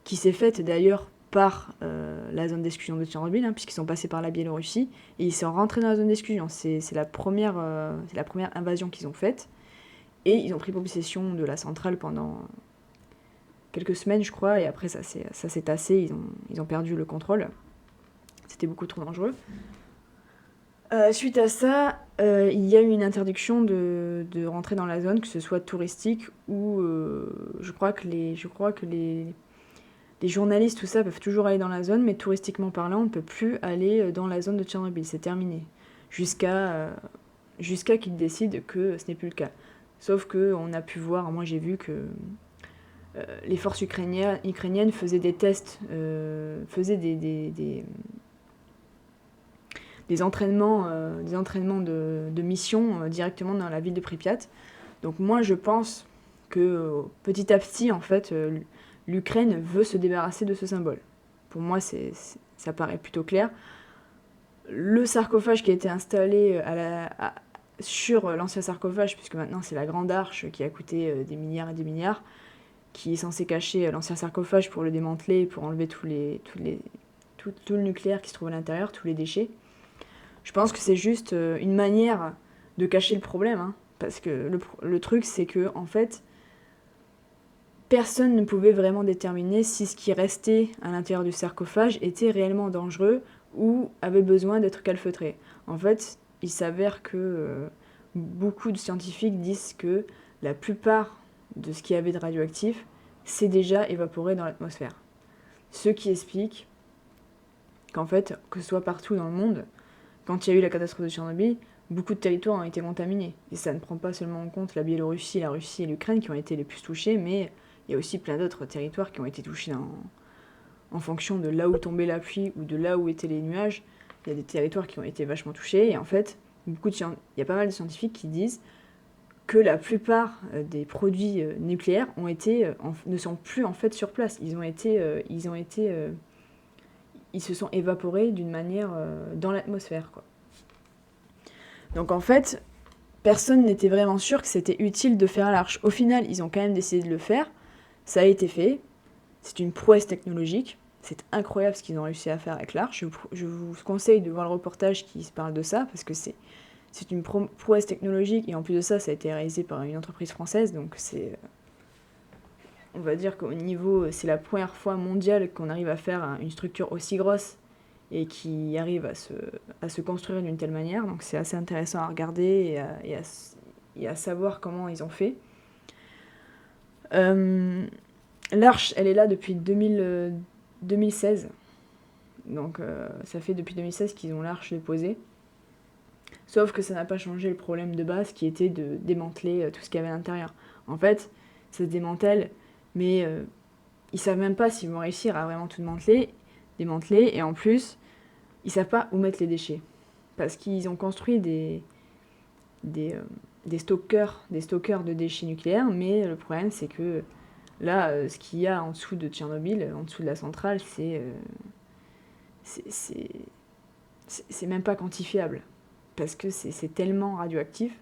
s'est faite d'ailleurs par la zone d'exclusion de Tchernobyl, hein, puisqu'ils sont passés par la Biélorussie, et ils sont rentrés dans la zone d'exclusion. C'est la première invasion qu'ils ont faite, et ils ont pris possession de la centrale pendant quelques semaines, je crois, et après ça s'est tassé, ils ont perdu le contrôle. C'était beaucoup trop dangereux. Suite à ça, il y a eu une interdiction de rentrer dans la zone, que ce soit touristique ou je crois que les journalistes, tout ça, peuvent toujours aller dans la zone, mais touristiquement parlant, on ne peut plus aller dans la zone de Tchernobyl. C'est terminé. Jusqu'à qu'ils décident que ce n'est plus le cas. Sauf qu'on a pu voir, moi j'ai vu que les forces ukrainiennes faisaient des tests, faisaient des entraînements de mission directement dans la ville de Pripyat. Donc moi je pense que petit à petit, en fait, l'Ukraine veut se débarrasser de ce symbole. Pour moi, ça paraît plutôt clair. Le sarcophage qui a été installé sur l'ancien sarcophage, puisque maintenant c'est la grande arche qui a coûté des milliards et des milliards, qui est censé cacher l'ancien sarcophage pour le démanteler, pour enlever tout le nucléaire qui se trouve à l'intérieur, tous les déchets. Je pense que c'est juste une manière de cacher le problème, hein, parce que le truc, c'est que, en fait, personne ne pouvait vraiment déterminer si ce qui restait à l'intérieur du sarcophage était réellement dangereux ou avait besoin d'être calfeutré. En fait, il s'avère que beaucoup de scientifiques disent que la plupart de ce qu'il y avait de radioactif s'est déjà évaporé dans l'atmosphère. Ce qui explique qu'en fait, que ce soit partout dans le monde, quand il y a eu la catastrophe de Tchernobyl, beaucoup de territoires ont été contaminés. Et ça ne prend pas seulement en compte la Biélorussie, la Russie et l'Ukraine qui ont été les plus touchés, mais il y a aussi plein d'autres territoires qui ont été touchés en fonction de là où tombait la pluie ou de là où étaient les nuages. Il y a des territoires qui ont été vachement touchés, et en fait, il y a pas mal de scientifiques qui disent que la plupart des produits nucléaires ne sont plus en fait sur place. Ils se sont évaporés d'une manière dans l'atmosphère, quoi. Donc en fait, personne n'était vraiment sûr que c'était utile de faire l'arche. Au final, ils ont quand même décidé de le faire. Ça a été fait. C'est une prouesse technologique. C'est incroyable ce qu'ils ont réussi à faire avec l'arche. Je vous conseille de voir le reportage qui se parle de ça, parce que c'est une prouesse technologique, et en plus de ça, ça a été réalisé par une entreprise française, donc on va dire qu'au niveau, c'est la première fois mondiale qu'on arrive à faire une structure aussi grosse et qui arrive à se construire d'une telle manière. Donc c'est assez intéressant à regarder et à savoir comment ils ont fait. L'arche, elle est là depuis 2016. Donc ça fait depuis 2016 qu'ils ont l'arche déposée. Sauf que ça n'a pas changé le problème de base qui était de démanteler tout ce qu'il y avait à l'intérieur. En fait, ça se démantèle, mais ils savent même pas s'ils vont réussir à vraiment tout démanteler, et en plus, ils savent pas où mettre les déchets. Parce qu'ils ont construit des stockers de déchets nucléaires, mais le problème c'est que là, ce qu'il y a en dessous de Tchernobyl, en dessous de la centrale, c'est même pas quantifiable. Parce que c'est tellement radioactif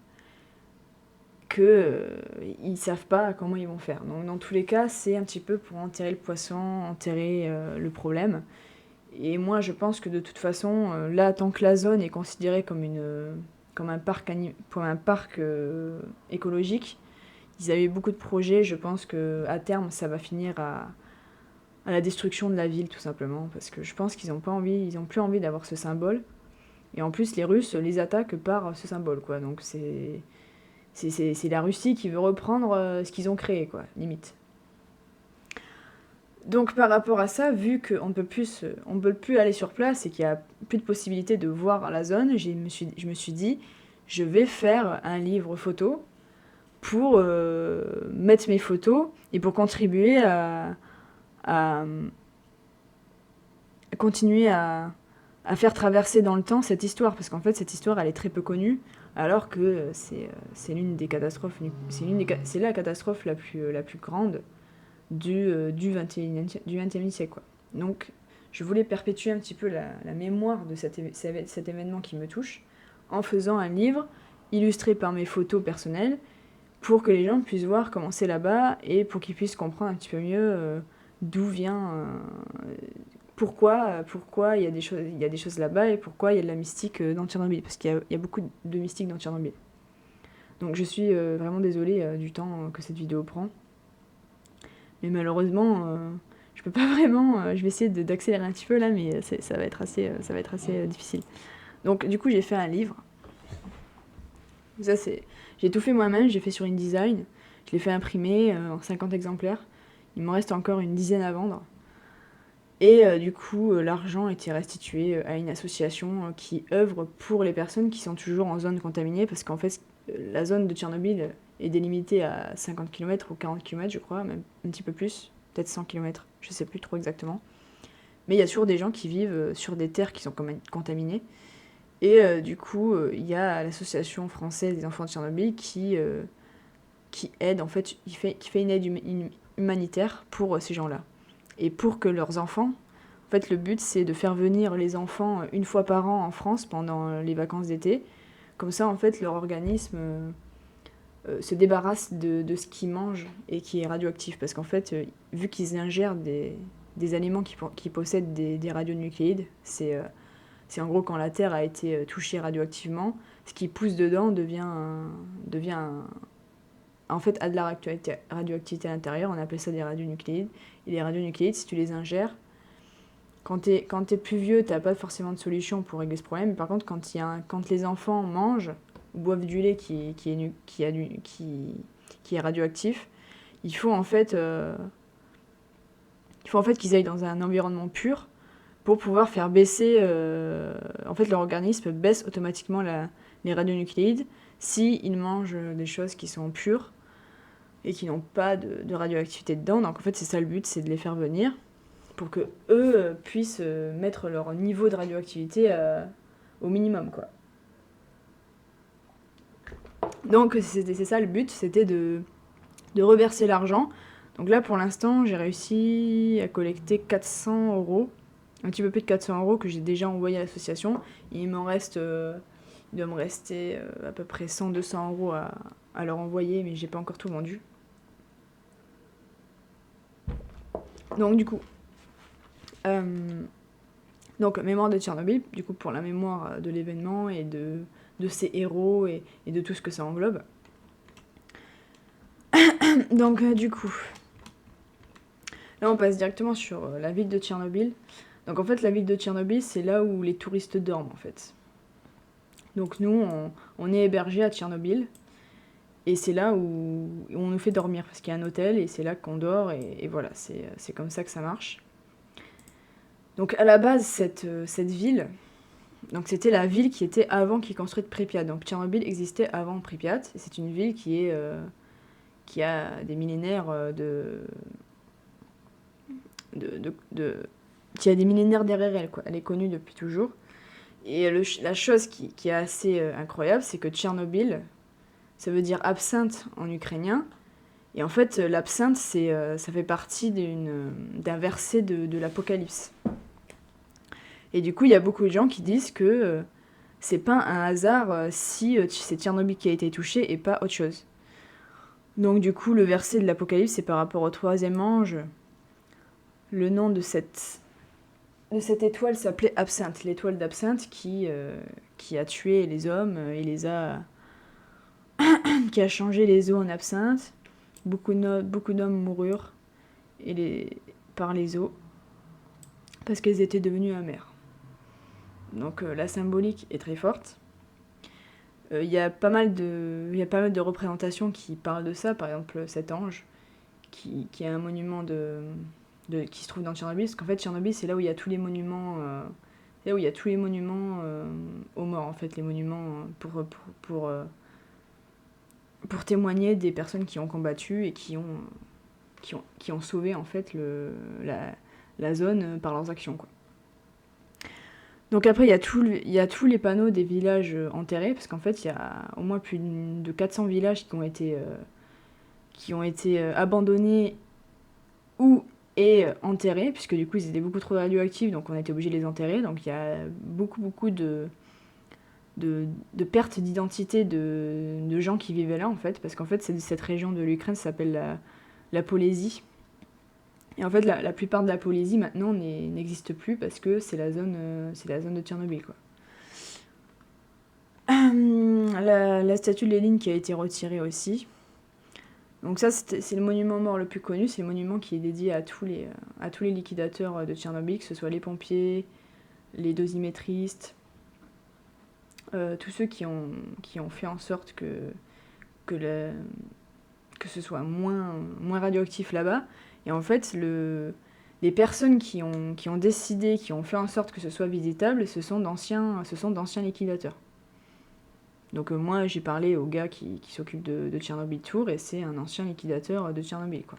qu'ils ne savent pas comment ils vont faire. Donc dans tous les cas, c'est un petit peu pour enterrer le poisson, enterrer le problème. Et moi, je pense que de toute façon, là, tant que la zone est considérée comme un parc, écologique, ils avaient beaucoup de projets. Je pense qu'à terme, ça va finir à la destruction de la ville, tout simplement. Parce que je pense qu'ils n'ont plus envie d'avoir ce symbole. Et en plus, les Russes les attaquent par ce symbole, quoi. Donc c'est la Russie qui veut reprendre ce qu'ils ont créé, quoi, limite. Donc par rapport à ça, vu qu'on ne peut plus aller sur place et qu'il n'y a plus de possibilité de voir la zone, je me suis dit, je vais faire un livre photo pour mettre mes photos et pour contribuer à continuer à faire traverser dans le temps cette histoire, parce qu'en fait cette histoire elle est très peu connue, alors que c'est l'une des catastrophes, c'est la catastrophe la plus grande du 21e siècle, quoi. Donc je voulais perpétuer un petit peu la mémoire de cet événement qui me touche en faisant un livre illustré par mes photos personnelles pour que les gens puissent voir comment c'est là-bas et pour qu'ils puissent comprendre un petit peu mieux d'où vient pourquoi il y a des choses là-bas et pourquoi il y a de la mystique dans Tchernobyl, parce qu'il y a beaucoup de mystique dans Tchernobyl. Donc je suis vraiment désolée du temps que cette vidéo prend. Mais malheureusement, je peux pas vraiment. Je vais essayer d'accélérer un petit peu là, mais ça va être assez difficile. Donc du coup, j'ai fait un livre. J'ai tout fait moi-même, j'ai fait sur InDesign. Je l'ai fait imprimer en 50 exemplaires. Il m'en reste encore une dizaine à vendre. Et du coup, l'argent a été restitué à une association qui œuvre pour les personnes qui sont toujours en zone contaminée, parce qu'en fait, la zone de Tchernobyl est délimitée à 50 km ou 40 km, je crois, même un petit peu plus, peut-être 100 km, je sais plus trop exactement. Mais il y a toujours des gens qui vivent sur des terres qui sont contaminées. Et du coup, il y a l'association française des enfants de Tchernobyl qui aide, en fait, qui fait une aide humanitaire pour ces gens-là. Et pour que leurs enfants... En fait, le but, c'est de faire venir les enfants une fois par an en France pendant les vacances d'été. Comme ça, en fait, leur organisme se débarrasse de ce qu'ils mangent et qui est radioactif. Parce qu'en fait, vu qu'ils ingèrent des aliments qui possèdent des radionucléides, c'est C'est en gros quand la Terre a été touchée radioactivement, ce qui pousse dedans en fait, a de la radioactivité à l'intérieur, on appelle ça des radionucléides. Et les radionucléides, si tu les ingères, quand t'es plus vieux, t'as pas forcément de solution pour régler ce problème. Mais par contre, quand les enfants mangent ou boivent du lait qui est radioactif, il faut en fait qu'ils aillent dans un environnement pur pour pouvoir faire baisser... en fait, leur organisme baisse automatiquement les radionucléides s'ils mangent des choses qui sont pures et qui n'ont pas de radioactivité dedans. Donc en fait, c'est ça le but, c'est de les faire venir pour que eux puissent mettre leur niveau de radioactivité au minimum, quoi. Donc c'est ça le but, c'était de reverser l'argent. Donc là, pour l'instant, j'ai réussi à collecter 400 €, un petit peu plus de 400 € que j'ai déjà envoyé à l'association. Il doit me rester à peu près 100-200 € à leur envoyer, mais j'ai pas encore tout vendu. Donc du coup, mémoire de Tchernobyl, du coup pour la mémoire de l'événement et de ses héros et de tout ce que ça englobe. Donc du coup, là on passe directement sur la ville de Tchernobyl. Donc en fait la ville de Tchernobyl, c'est là où les touristes dorment en fait. Donc nous on est hébergés à Tchernobyl et c'est là où on nous fait dormir parce qu'il y a un hôtel et c'est là qu'on dort et voilà, c'est comme ça que ça marche. Donc à la base cette ville, donc c'était la ville qui était avant qu'ils construisent Pripyat. Donc Tchernobyl existait avant Pripyat et c'est une ville qui a des millénaires qui a des millénaires derrière elle, quoi. Elle est connue depuis toujours. Et la chose qui est assez incroyable, c'est que Tchernobyl, ça veut dire absinthe en ukrainien. Et en fait, l'absinthe, ça fait partie d'un verset de l'Apocalypse. Et du coup, il y a beaucoup de gens qui disent que c'est pas un hasard si c'est Tchernobyl qui a été touché et pas autre chose. Donc du coup, le verset de l'Apocalypse, c'est par rapport au troisième ange. Le nom de cette étoile s'appelait Absinthe, l'étoile d'Absinthe qui a tué les hommes et qui a changé les eaux en absinthe. Beaucoup d'hommes moururent par les eaux parce qu'elles étaient devenues amères. Donc la symbolique est très forte. Il y a pas mal de représentations qui parlent de ça, par exemple cet ange qui est un monument qui se trouve dans Tchernobyl, parce qu'en fait Tchernobyl c'est là où il y a tous les monuments aux morts, en fait, les monuments pour témoigner des personnes qui ont combattu et qui ont sauvé en fait la zone par leurs actions, quoi. Donc après il y a tous les panneaux des villages enterrés, parce qu'en fait il y a au moins plus de 400 villages qui ont été abandonnés ou enterrés, puisque du coup ils étaient beaucoup trop radioactifs, donc on a été obligé de les enterrer. Donc il y a beaucoup de pertes d'identité de gens qui vivaient là, en fait, parce qu'en fait cette région de l'Ukraine s'appelle la Polésie. Et en fait la plupart de la Polésie maintenant n'existe plus parce que c'est la zone de Tchernobyl, quoi. La statue de Lénine qui a été retirée aussi. Donc ça, c'est le monument mort le plus connu, c'est le monument qui est dédié à tous les liquidateurs de Tchernobyl, que ce soit les pompiers, les dosimétristes, tous ceux qui ont fait en sorte que ce soit moins radioactif là-bas. Et en fait, les personnes qui ont décidé, qui ont fait en sorte que ce soit visitable, ce sont d'anciens liquidateurs. Donc moi, j'ai parlé au gars qui s'occupe de Tchernobyl Tour, et c'est un ancien liquidateur de Tchernobyl, quoi.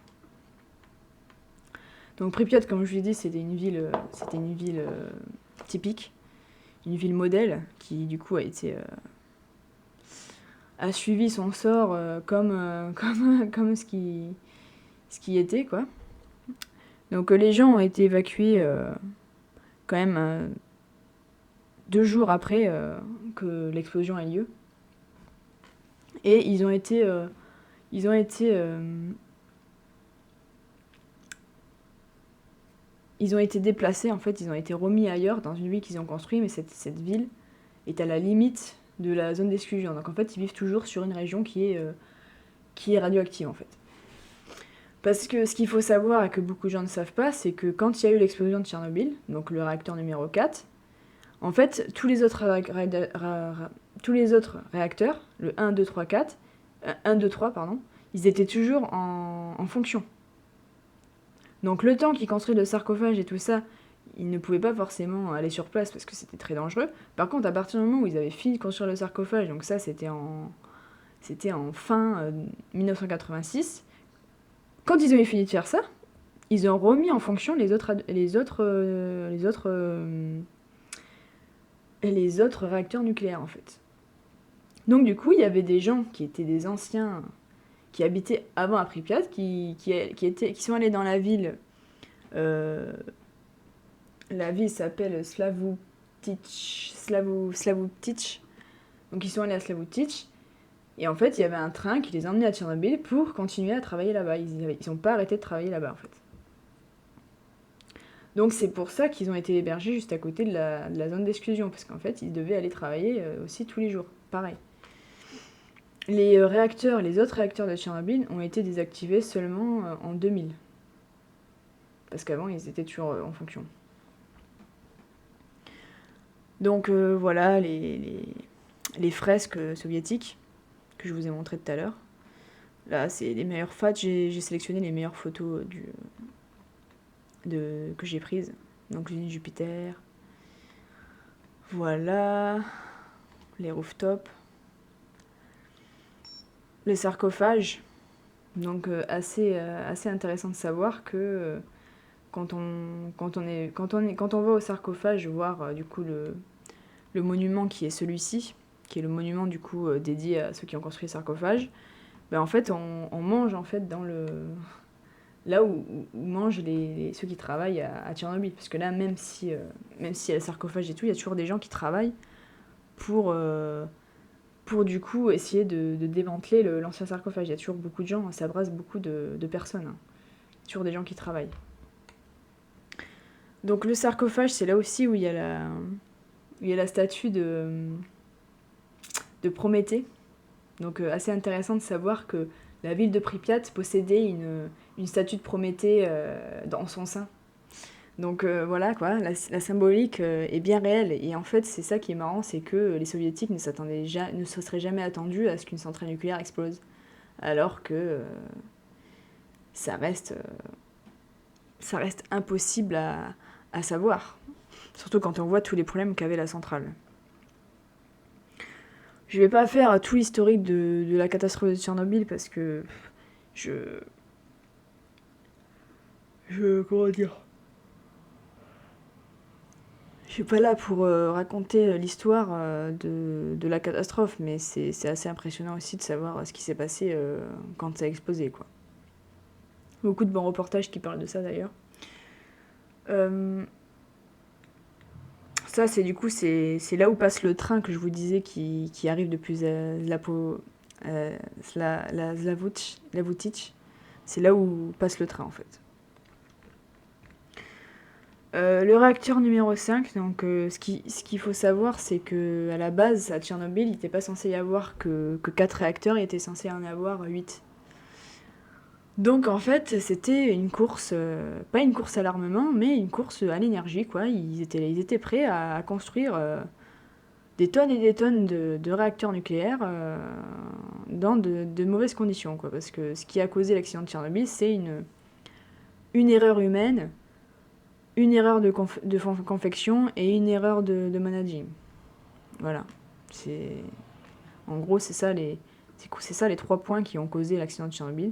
Donc Pripyat, comme je vous ai dit, c'était une ville typique, une ville modèle, qui du coup a suivi son sort comme ce qui était, quoi. Donc les gens ont été évacués quand même 2 jours après que l'explosion ait lieu. Et ils ont été ils ont été déplacés, en fait, ils ont été remis ailleurs, dans une ville qu'ils ont construite, mais cette ville est à la limite de la zone d'exclusion. Donc en fait, ils vivent toujours sur une région qui est radioactive, en fait. Parce que ce qu'il faut savoir et que beaucoup de gens ne savent pas, c'est que quand il y a eu l'explosion de Tchernobyl, donc le réacteur numéro 4, en fait, tous les autres réacteurs, le 1, 2, 3, 4, 1, 2, 3, pardon, ils étaient toujours en fonction. Donc le temps qu'ils construisent le sarcophage et tout ça, ils ne pouvaient pas forcément aller sur place parce que c'était très dangereux. Par contre, à partir du moment où ils avaient fini de construire le sarcophage, donc ça c'était en fin 1986, quand ils avaient fini de faire ça, ils ont remis en fonction les autres réacteurs nucléaires en fait. Donc du coup, il y avait des gens qui étaient des anciens qui habitaient avant à Pripyat, qui sont allés dans la ville. La ville s'appelle Slavutich. Donc ils sont allés à Slavutich. Et en fait, il y avait un train qui les emmenait à Tchernobyl pour continuer à travailler là-bas. Ils n'ont pas arrêté de travailler là-bas, en fait. Donc c'est pour ça qu'ils ont été hébergés juste à côté de la zone d'exclusion, parce qu'en fait, ils devaient aller travailler aussi tous les jours. Pareil. Les autres réacteurs de Tchernobyl ont été désactivés seulement en 2000. Parce qu'avant, ils étaient toujours en fonction. Donc voilà les fresques soviétiques que je vous ai montrées tout à l'heure. Là, c'est les meilleures photos. J'ai sélectionné les meilleures photos que j'ai prises. Donc l'usine Jupiter. Voilà. Les rooftops. Le sarcophage. Donc assez intéressant de savoir que quand on va au sarcophage voir du coup le monument qui est celui-ci, qui est le monument du coup dédié à ceux qui ont construit le sarcophage, ben en fait on mange en fait dans là où mangent ceux qui travaillent à Tchernobyl, parce que là même si il y a le sarcophage et tout, il y a toujours des gens qui travaillent pour du coup essayer de démanteler l'ancien sarcophage. Il y a toujours beaucoup de gens, ça brasse beaucoup de personnes, hein. Il y a toujours des gens qui travaillent. Donc le sarcophage, c'est là aussi où il y a la statue de Prométhée. Donc assez intéressant de savoir que la ville de Pripyat possédait une statue de Prométhée dans son sein. Donc voilà quoi, la symbolique est bien réelle. Et en fait, c'est ça qui est marrant, c'est que les soviétiques ne se seraient jamais attendus à ce qu'une centrale nucléaire explose. Alors que ça reste impossible à savoir. Surtout quand on voit tous les problèmes qu'avait la centrale. Je vais pas faire tout l'historique de la catastrophe de Tchernobyl parce que comment dire, je suis pas là pour raconter l'histoire de la catastrophe, mais c'est assez impressionnant aussi de savoir ce qui s'est passé quand ça a explosé, quoi. Beaucoup de bons reportages qui parlent de ça d'ailleurs. Ça, c'est là où passe le train que je vous disais qui arrive depuis Slavutich. C'est là où passe le train en fait. Le réacteur numéro 5, donc ce qu'il faut savoir, c'est que à la base, à Tchernobyl, il n'était pas censé y avoir que 4 réacteurs, il était censé y en avoir 8. Donc en fait, c'était une course, pas une course à l'armement, mais une course à l'énergie, quoi. Ils étaient prêts à construire des tonnes et des tonnes de réacteurs nucléaires dans de mauvaises conditions, quoi. Parce que ce qui a causé l'accident de Tchernobyl, c'est une erreur humaine, une erreur de confection et une erreur de managing. Voilà. En gros, c'est ça les 3 points qui ont causé l'accident de Tchernobyl.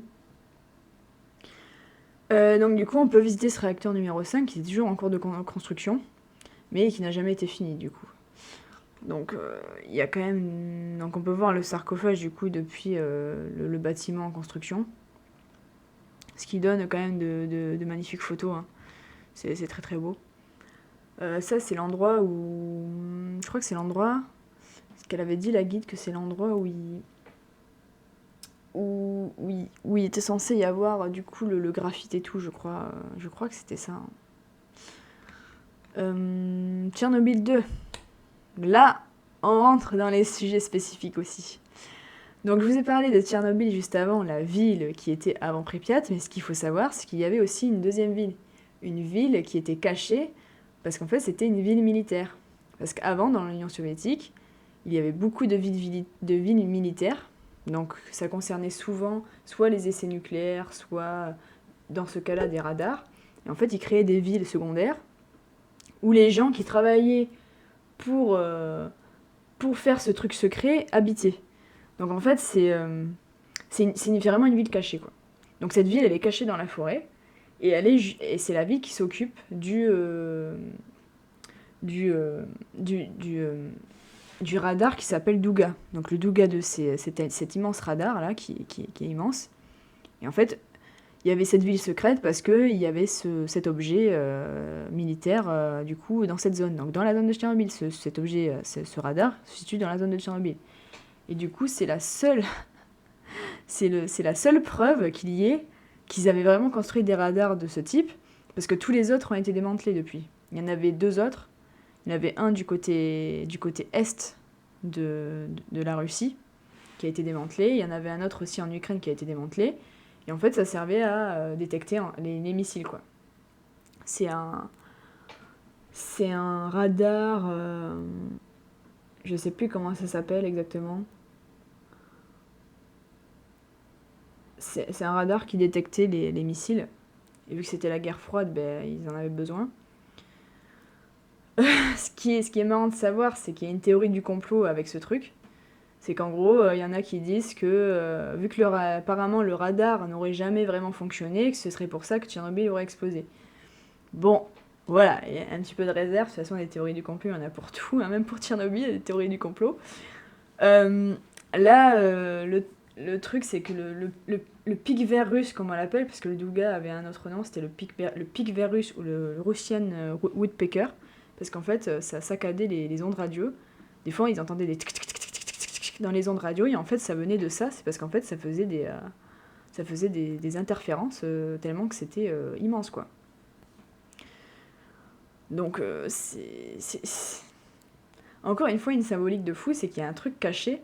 Donc du coup, on peut visiter ce réacteur numéro 5 qui est toujours en cours de construction, mais qui n'a jamais été fini du coup. Donc il y a quand même... Donc on peut voir le sarcophage du coup depuis le bâtiment en construction. Ce qui donne quand même de magnifiques photos, hein. C'est très très beau. Ça c'est l'endroit où... Je crois que c'est l'endroit... Parce qu'elle avait dit la guide que c'est l'endroit où il était censé y avoir du coup le graphite et tout, je crois que c'était ça, hein. Tchernobyl 2. Là, on rentre dans les sujets spécifiques aussi. Donc je vous ai parlé de Tchernobyl juste avant, la ville qui était avant Pripyat, mais ce qu'il faut savoir, c'est qu'il y avait aussi une deuxième ville. Une ville qui était cachée, parce qu'en fait c'était une ville militaire. Parce qu'avant, dans l'Union soviétique, il y avait beaucoup de villes militaires, donc ça concernait souvent soit les essais nucléaires, soit dans ce cas-là des radars. Et en fait, ils créaient des villes secondaires, où les gens qui travaillaient pour faire ce truc secret habitaient. Donc en fait, c'est vraiment une ville cachée, quoi. Donc cette ville, elle est cachée dans la forêt, et c'est la ville qui s'occupe du radar qui s'appelle Douga. Donc le Douga, c'est cet immense radar là qui est immense. Et en fait, il y avait cette ville secrète parce qu'il y avait cet objet militaire du coup dans cette zone. Donc dans la zone de Tchernobyl, cet objet, ce radar se situe dans la zone de Tchernobyl. Et du coup, c'est la seule preuve qu'ils avaient vraiment construit des radars de ce type, parce que tous les autres ont été démantelés depuis. Il y en avait 2 autres. Il y en avait un du côté est de la Russie, qui a été démantelé. Il y en avait un autre aussi en Ukraine qui a été démantelé. Et en fait, ça servait à détecter les missiles, quoi. C'est un radar... je sais plus comment ça s'appelle exactement. C'est un radar qui détectait les missiles. Et vu que c'était la guerre froide, ils en avaient besoin. Ce qui est marrant de savoir, c'est qu'il y a une théorie du complot avec ce truc. C'est qu'en gros, y en a qui disent que, vu que apparemment le radar n'aurait jamais vraiment fonctionné, que ce serait pour ça que Tchernobyl aurait explosé. Bon, voilà, il y a un petit peu de réserve. De toute façon, des théories du complot, il y en a pour tout. Hein, même pour Tchernobyl, il y a des théories du complot. Le truc, c'est que le pic vert russe, comme on l'appelle, parce que le Douga avait un autre nom, c'était le pic vert russe ou le Russian Woodpecker, parce qu'en fait, ça saccadait les ondes radio. Des fois, ils entendaient des tic-tic-tic-tic-tic dans les ondes radio, et en fait, ça venait de ça, c'est parce qu'en fait, ça faisait des interférences tellement que c'était immense, quoi. Donc, encore une fois, une symbolique de fou, c'est qu'il y a un truc caché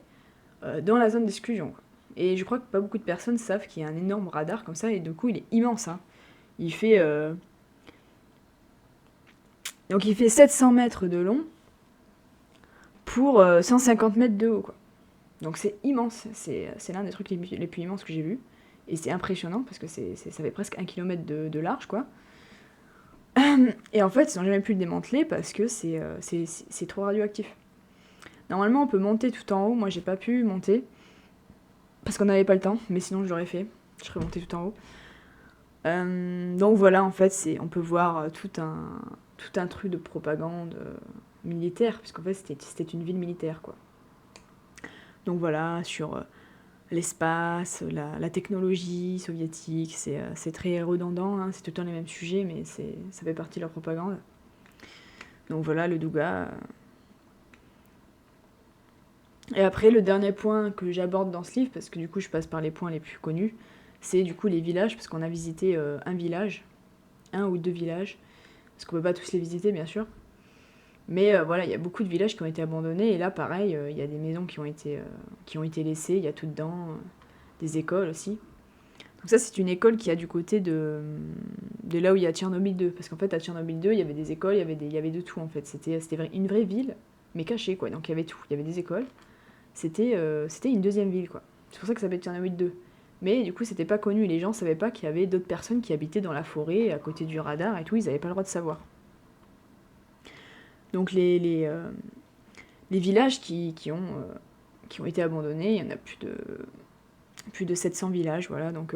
dans la zone d'exclusion, quoi. Et je crois que pas beaucoup de personnes savent qu'il y a un énorme radar comme ça, et du coup, il est immense, hein. Il fait... Donc il fait 700 mètres de long pour 150 mètres de haut, quoi. Donc c'est immense, c'est l'un des trucs les plus immenses que j'ai vus. Et c'est impressionnant parce que ça fait presque 1 km de large, quoi. Et en fait, ils n'ont jamais pu le démanteler parce que c'est trop radioactif. Normalement, on peut monter tout en haut. Moi, j'ai pas pu monter parce qu'on n'avait pas le temps, mais sinon, je l'aurais fait. Je serais montée tout en haut. Donc voilà, en fait, on peut voir tout un truc de propagande militaire, puisqu'en fait, c'était une ville militaire, quoi. Donc voilà, sur l'espace, la technologie soviétique, c'est très redondant, hein, c'est tout le temps les mêmes sujets, mais ça fait partie de leur propagande. Donc voilà, le Douga. Et après, le dernier point que j'aborde dans ce livre, parce que du coup je passe par les points les plus connus, c'est du coup les villages, parce qu'on a visité un ou 2 villages, parce qu'on peut pas tous les visiter bien sûr. Mais voilà, il y a beaucoup de villages qui ont été abandonnés, et là pareil, il y a des maisons qui ont été laissées, il y a tout dedans, des écoles aussi. Donc ça, c'est une école qui a du côté de là où il y a Tchernobyl 2, parce qu'en fait à Tchernobyl 2, il y avait des écoles, il y avait de tout en fait. C'était une vraie ville, mais cachée, quoi. Donc il y avait tout, il y avait des écoles. C'était une deuxième ville, quoi. C'est pour ça que ça s'appelle Tchernobyl 2. Mais du coup, c'était pas connu, les gens savaient pas qu'il y avait d'autres personnes qui habitaient dans la forêt, à côté du radar et tout, ils avaient pas le droit de savoir. Donc les villages qui ont été abandonnés, il y en a plus de 700 villages, voilà. Donc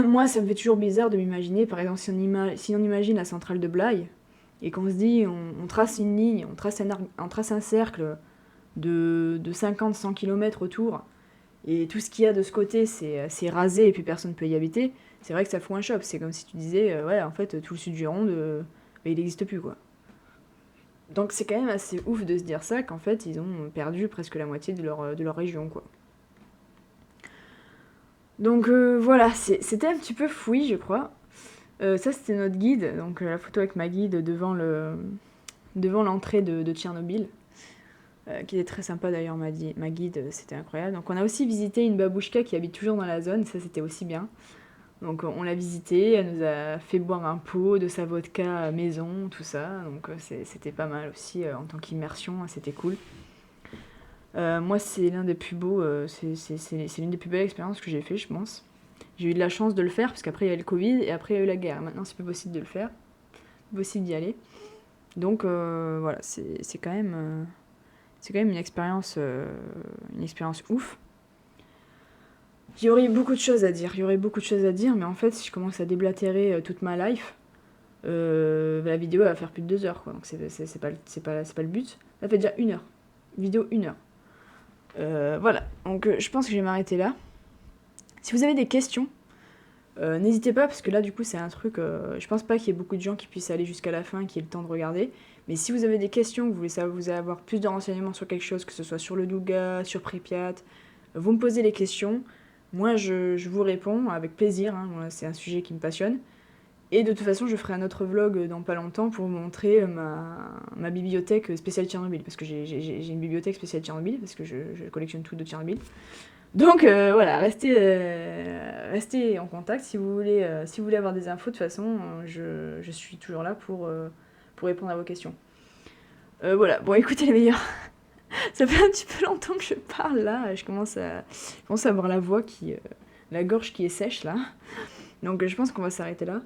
moi, ça me fait toujours bizarre de m'imaginer, par exemple, si on imagine la centrale de Blaye, et qu'on se dit, on trace une ligne, on trace un cercle de 50-100 km autour, et tout ce qu'il y a de ce côté, c'est rasé, et puis personne ne peut y habiter, c'est vrai que ça fout un choc. C'est comme si tu disais, ouais, en fait, tout le sud du Gironde, il n'existe plus, quoi. Donc c'est quand même assez ouf de se dire ça, qu'en fait, ils ont perdu presque la moitié de leur région, quoi. Donc voilà, c'était un petit peu fouillis, je crois. Ça, c'était notre guide, donc la photo avec ma guide devant l'entrée de Tchernobyl, qui était très sympa d'ailleurs, ma guide, c'était incroyable. Donc on a aussi visité une babouchka qui habite toujours dans la zone, ça c'était aussi bien. Donc on l'a visitée, elle nous a fait boire un pot de sa vodka maison, tout ça, donc c'était pas mal aussi en tant qu'immersion, c'était cool. Moi, c'est l'un des plus beaux, c'est l'une des plus belles expériences que j'ai fait, je pense. J'ai eu de la chance de le faire, parce qu'après il y a eu le Covid, et après il y a eu la guerre. Maintenant, c'est plus possible de le faire, plus possible d'y aller. Donc voilà, c'est quand même une expérience ouf. Il y aurait beaucoup de choses à dire, mais en fait, si je commence à déblatérer toute ma life, la vidéo va faire plus de 2 heures, quoi. Donc c'est pas le but. Ça fait déjà 1 heure. Vidéo 1 heure. Voilà, donc je pense que je vais m'arrêter là. Si vous avez des questions, n'hésitez pas, parce que là, du coup, c'est un truc... je pense pas qu'il y ait beaucoup de gens qui puissent aller jusqu'à la fin, qui aient le temps de regarder. Mais si vous avez des questions, vous voulez avoir plus de renseignements sur quelque chose, que ce soit sur le Douga, sur Pripyat, vous me posez les questions. Moi, je vous réponds avec plaisir. Hein. Moi, c'est un sujet qui me passionne. Et de toute façon, je ferai un autre vlog dans pas longtemps pour vous montrer ma bibliothèque spéciale Tchernobyl. Parce que j'ai une bibliothèque spéciale Tchernobyl, parce que je collectionne tout de Tchernobyl. Donc voilà, restez en contact si vous voulez avoir des infos. De toute façon, je suis toujours là pour répondre à vos questions. Voilà, bon écoutez les meilleurs, ça fait un petit peu longtemps que je parle là, je commence à avoir la gorge qui est sèche là. Donc je pense qu'on va s'arrêter là.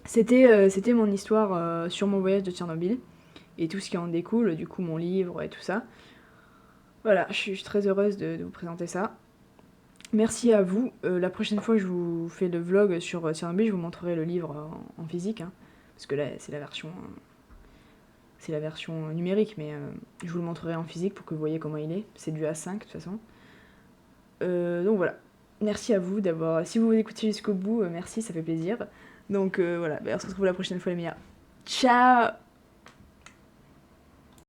C'était mon histoire sur mon voyage de Tchernobyl et tout ce qui en découle, du coup mon livre et tout ça. Voilà, je suis très heureuse de vous présenter ça. Merci à vous. La prochaine fois que je vous fais le vlog sur Tchernobyl, je vous montrerai le livre en physique, hein, parce que là c'est la version numérique, mais je vous le montrerai en physique pour que vous voyez comment il est. C'est du A5 de toute façon. Donc voilà. Merci à vous d'avoir... Si vous écoutez jusqu'au bout, merci, ça fait plaisir. Donc voilà, on se retrouve la prochaine fois les meilleurs. Ciao!